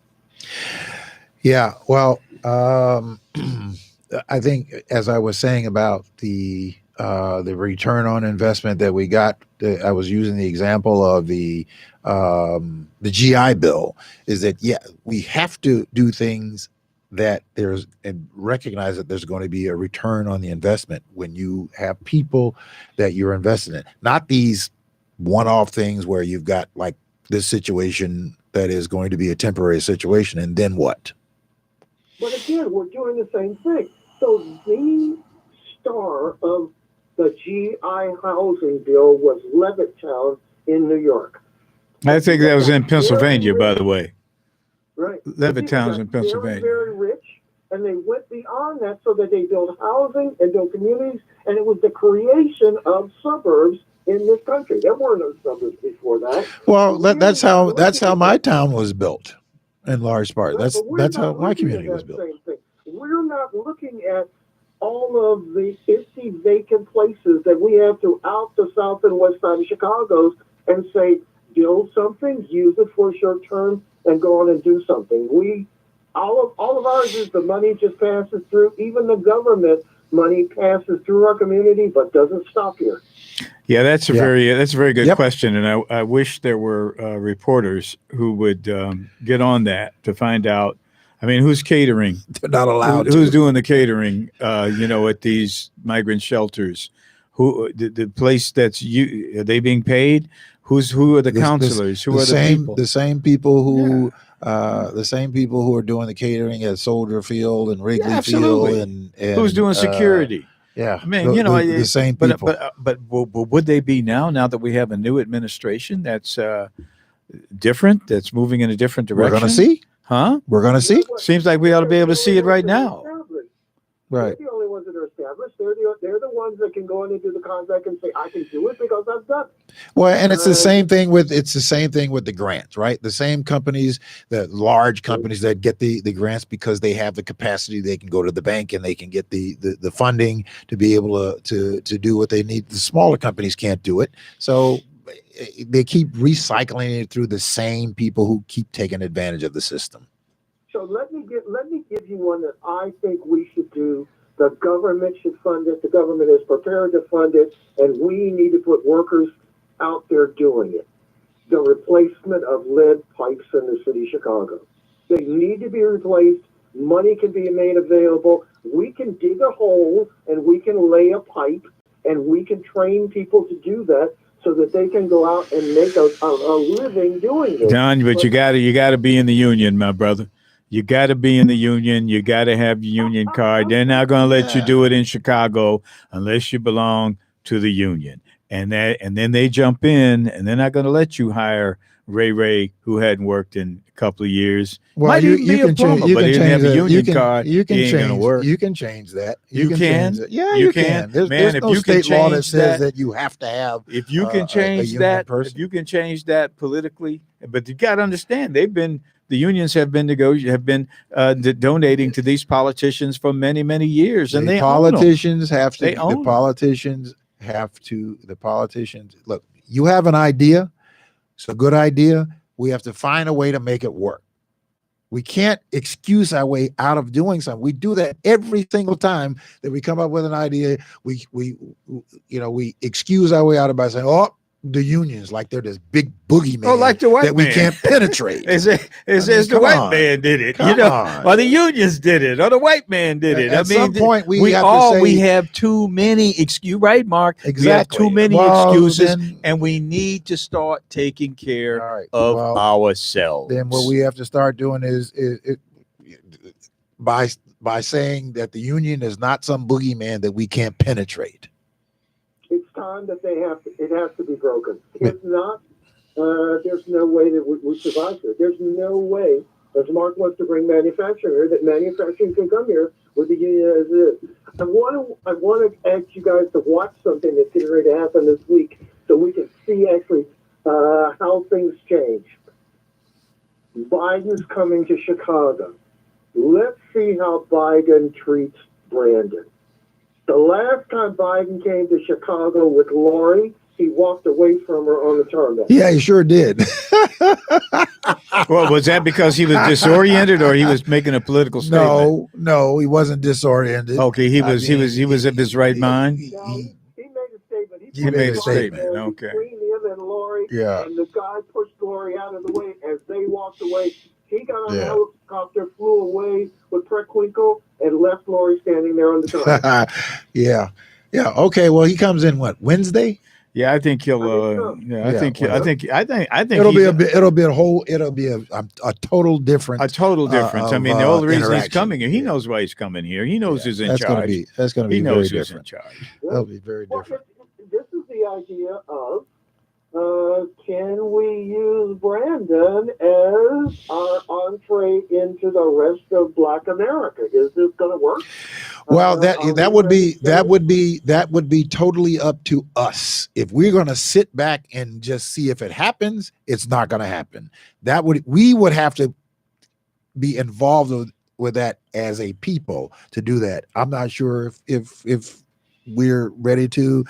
Yeah, well, I think as I was saying about the return on investment that we got, I was using the example of the GI Bill, is that, yeah, we have to do things that and recognize that there's going to be a return on the investment when you have people that you're investing in, not these one-off things where you've got like this situation that is going to be a temporary situation, and then what? But again, we're doing the same thing. So the star of the GI housing bill was Levittown in New York. I think that was in Pennsylvania, by the way. Right. Levittown's in Pennsylvania. Very, very rich, and they went beyond that so that they built housing and built communities, and it was the creation of suburbs in this country. There were no suburbs before that. Well, that's how my town was built, in large part. Right, That's how my community was that built. same thing. we're not looking at all of the empty, vacant places that we have throughout the south and west side of Chicago and say, build something, use it for a short term, and go on and do something. All of ours is the money just passes through. Even the government money passes through our community, but doesn't stop here. Yeah, that's a very good Yep. question, and I wish there were reporters who would get on that to find out. I mean, who's catering? They're not allowed Who's to. doing the catering? At these migrant shelters. Who the place that's are they being paid? Who are the counselors? Who are the people? The same people who the same people who are doing the catering at Soldier Field and Wrigley absolutely. Field and Who's doing security? Yeah, I mean, the same people. But would they be now that we have a new administration that's different, that's moving in a different direction? We're going to see. Huh? We're going to see. Seems like we ought to be able to see it right now. Right. They're the only ones that are established. They're the ones that can go in and do the contract and say, I can do it because I've done it. Well, and it's the same thing with the grants, right? The same companies, the large companies that get the grants because they have the capacity, they can go to the bank and they can get the funding to be able to do what they need. The smaller companies can't do it. So they keep recycling it through the same people who keep taking advantage of the system. So let me give you one that I think we should do. The government should fund it. The government is prepared to fund it, and we need to put workers out there doing it. The replacement of lead pipes in the city of Chicago. They need to be replaced. Money can be made available. We can dig a hole and we can lay a pipe, and we can train people to do that so that they can go out and make a living doing it. Don, but you gotta be in the union, my brother. You got to be in the union. You got to have your union card. They're not going to let you do it in Chicago unless you belong to the union. And then they jump in, and they're not going to let you hire Ray, who hadn't worked in a couple of years. Well, Might even be a plumber, but he didn't have a union card. You can He ain't change. gonna work. You can change that. You can? change it. Yeah, You you can? can. There's Man, if no you can state law that change says that- that you have to have. If you can a change union that, person. if you can change that politically, but you got to understand, the unions have been donating to these politicians for many, many years, and they own them. politicians have to. They own The them. politicians have to. The politicians look. You have an idea. It's a good idea. We have to find a way to make it work. We can't excuse our way out of doing something. We do that every single time that we come up with an idea. We excuse our way out of by saying, "Oh, the unions, like they're this big boogeyman like the white that we man. can't penetrate." It's the come white on. man did it, Come on. or the unions did it, or the white man did it. At some point, we have to say, we have too many excuses, right, Mark? exactly. We have too many Well, excuses, then- and we need to start taking care all right. of Well, ourselves. then what we have to start doing is by saying that the union is not some boogeyman that we can't penetrate. It's time that it has to be broken. If not, there's no way that we survive here. There's no way, as Mark wants to bring manufacturing here, that manufacturing can come here with the union as it is. I want to ask you guys to watch something that's getting ready to happen this week so we can see actually how things change. Biden's coming to Chicago. Let's see how Biden treats Brandon. The last time Biden came to Chicago with Lori, he walked away from her on the tarmac. Yeah, he sure did. Well, was that because he was disoriented, or he was making a political statement? No, he wasn't disoriented. Okay, he was of his right mind. Now, he made a statement. He made a statement. Okay. Between him and Lori, Yeah. and the guy pushed Lori out of the way as they walked away. He got on Yeah. a helicopter, flew away with Preckwinkle, and left Lori standing there on the tarmac. Yeah. Okay. Well, he comes in Wednesday. Yeah, I think he'll. I think It'll be a total different. a total difference. I mean, the of, only reason he's interaction. coming here, he knows why he's coming here. He knows who's in That's going to charge. be He very knows who's in different. charge. That'll be very Well, different. this is the idea of can we use Brandon as our entree into the rest of Black America? Is this going to work? Well, Are that we would be totally up to us. If we're going to sit back and just see if it happens, it's not going to happen. We would have to be involved with that as a people to do that. I'm not sure if we're ready to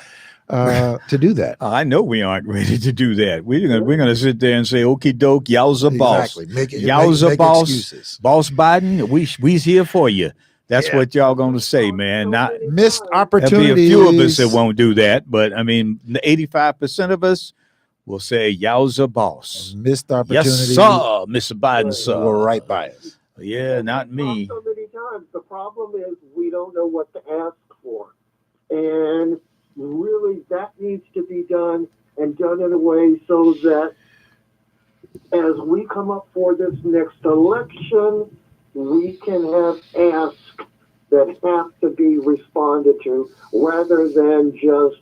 do that. I know we aren't ready to do that. We're gonna sit there and say, "Okie doke, yowza boss, Exactly. yowza make boss, excuses. boss Biden. We's here for you." That's what y'all gonna say, man. Not Missed there'll be opportunities. a few of us that won't do that, but I mean, 85% of us will say, "Yowza boss." Missed Yes, opportunities. sir, Mr. Biden, sir. Were right by us. Yeah, not me. So many times, the problem is we don't know what to ask for. And really, that needs to be done and done in a way so that as we come up for this next election, we can have asks that have to be responded to rather than just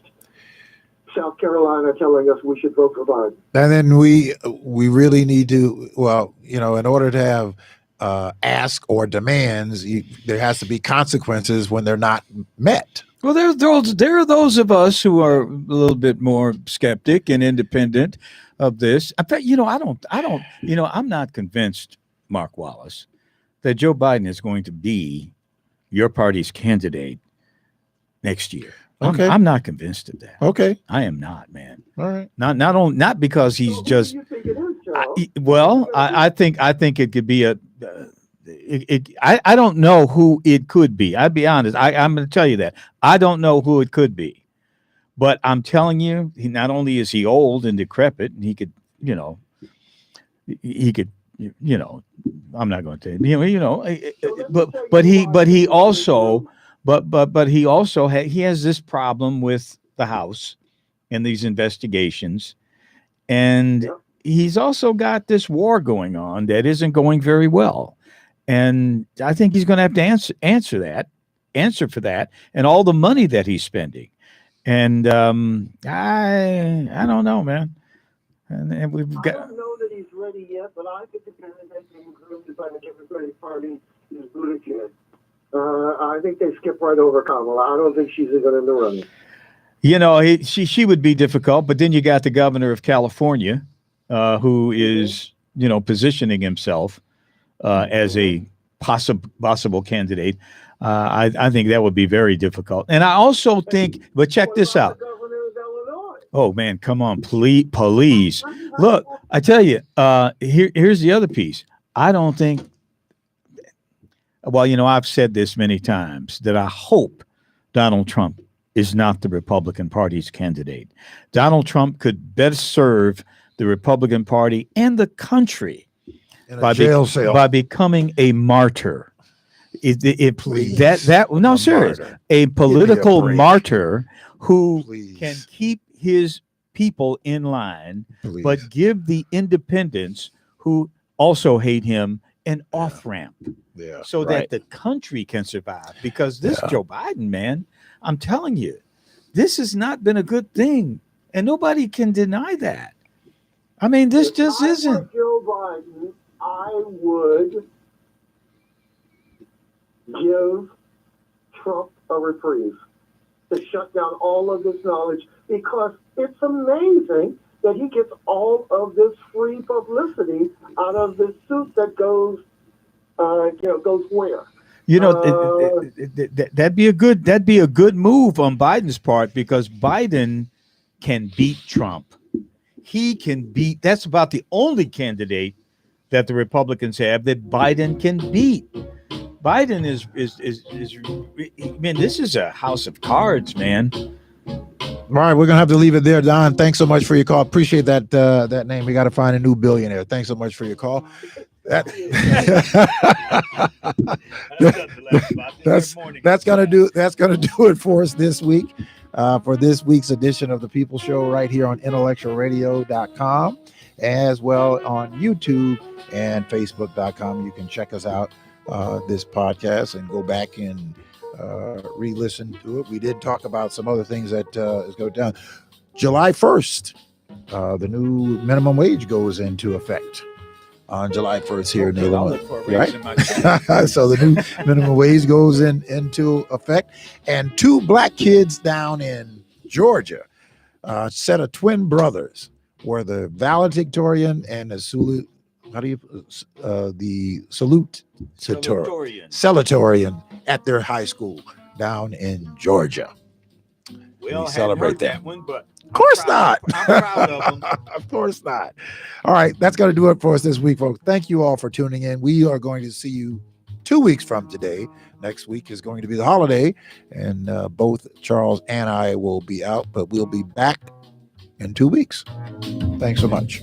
South Carolina telling us we should vote for Biden. And then we really need to, well, in order to have ask or demands, there has to be consequences when they're not met. Well, there are those of us who are a little bit more skeptic and independent of this. I bet, I'm not convinced, Mark Wallace, that Joe Biden is going to be your party's candidate next year. Okay. I'm not convinced of that. Okay. I am not, man. All right. Not because he's just. Who do you think it is, Joe? I think it could be a. I don't know who it could be. I'd be honest. I'm going to tell you that I don't know who it could be, but I'm telling you, he not only is he old and decrepit, and he could. I'm not going to tell you. But he also he has this problem with the House and these investigations, and he's also got this war going on that isn't going very well. And I think he's going to have to answer for that and all the money that he's spending. And I don't know, man. And we've got. I don't know that he's ready yet, but I think the candidate being groomed by the Democratic Party is Buttigieg. I think they skip right over Kamala. I don't think she's going in the running. She would be difficult, but then you got the governor of California, who is positioning himself as a possible candidate. I think that would be very difficult. And I also think, but check this out. Oh man, come on, please. Look, I tell you, here's the other piece. I don't think. Well, I've said this many times that I hope Donald Trump is not the Republican Party's candidate. Donald Trump could best serve the Republican Party and the country by becoming a martyr. A political martyr who can keep his people in line, but give the independents who also hate him an off-ramp. So that the country can survive. Because this Joe Biden, man, I'm telling you, this has not been a good thing. And nobody can deny that. I mean, this just isn't. Joe Biden, I would give Trump a reprieve to shut down all of this knowledge, because it's amazing that he gets all of this free publicity out of this suit that goes where? That'd be a good move on Biden's part, because Biden can beat Trump. He can beat. That's about the only candidate that the Republicans have that Biden can beat. Biden is man. This is a house of cards, man. All right, we're gonna have to leave it there, Don. Thanks so much for your call. Appreciate that name. We got to find a new billionaire. Thanks so much for your call. That's gonna do it for us this week, for this week's edition of the People Show right here on IntellectualRadio.com, as well on YouTube and Facebook.com. You can check us out, this podcast, and go back and re-listen to it. We did talk about some other things that is going down. July 1st, the new minimum wage goes into effect. On July 1st here in Illinois, right? So the new minimum wage goes into effect, and two black kids down in Georgia, set of twin brothers, were the valedictorian and the how do you the salutatorian Salutatorian. at their high school down in Georgia. Well, celebrate that one, but Of course not. I'm proud of them. Of course not. All right, that's going to do it for us this week, folks. Thank you all for tuning in. We are going to see you 2 weeks from today. Next week is going to be the holiday, and both Charles and I will be out, but we'll be back in 2 weeks. Thanks so much.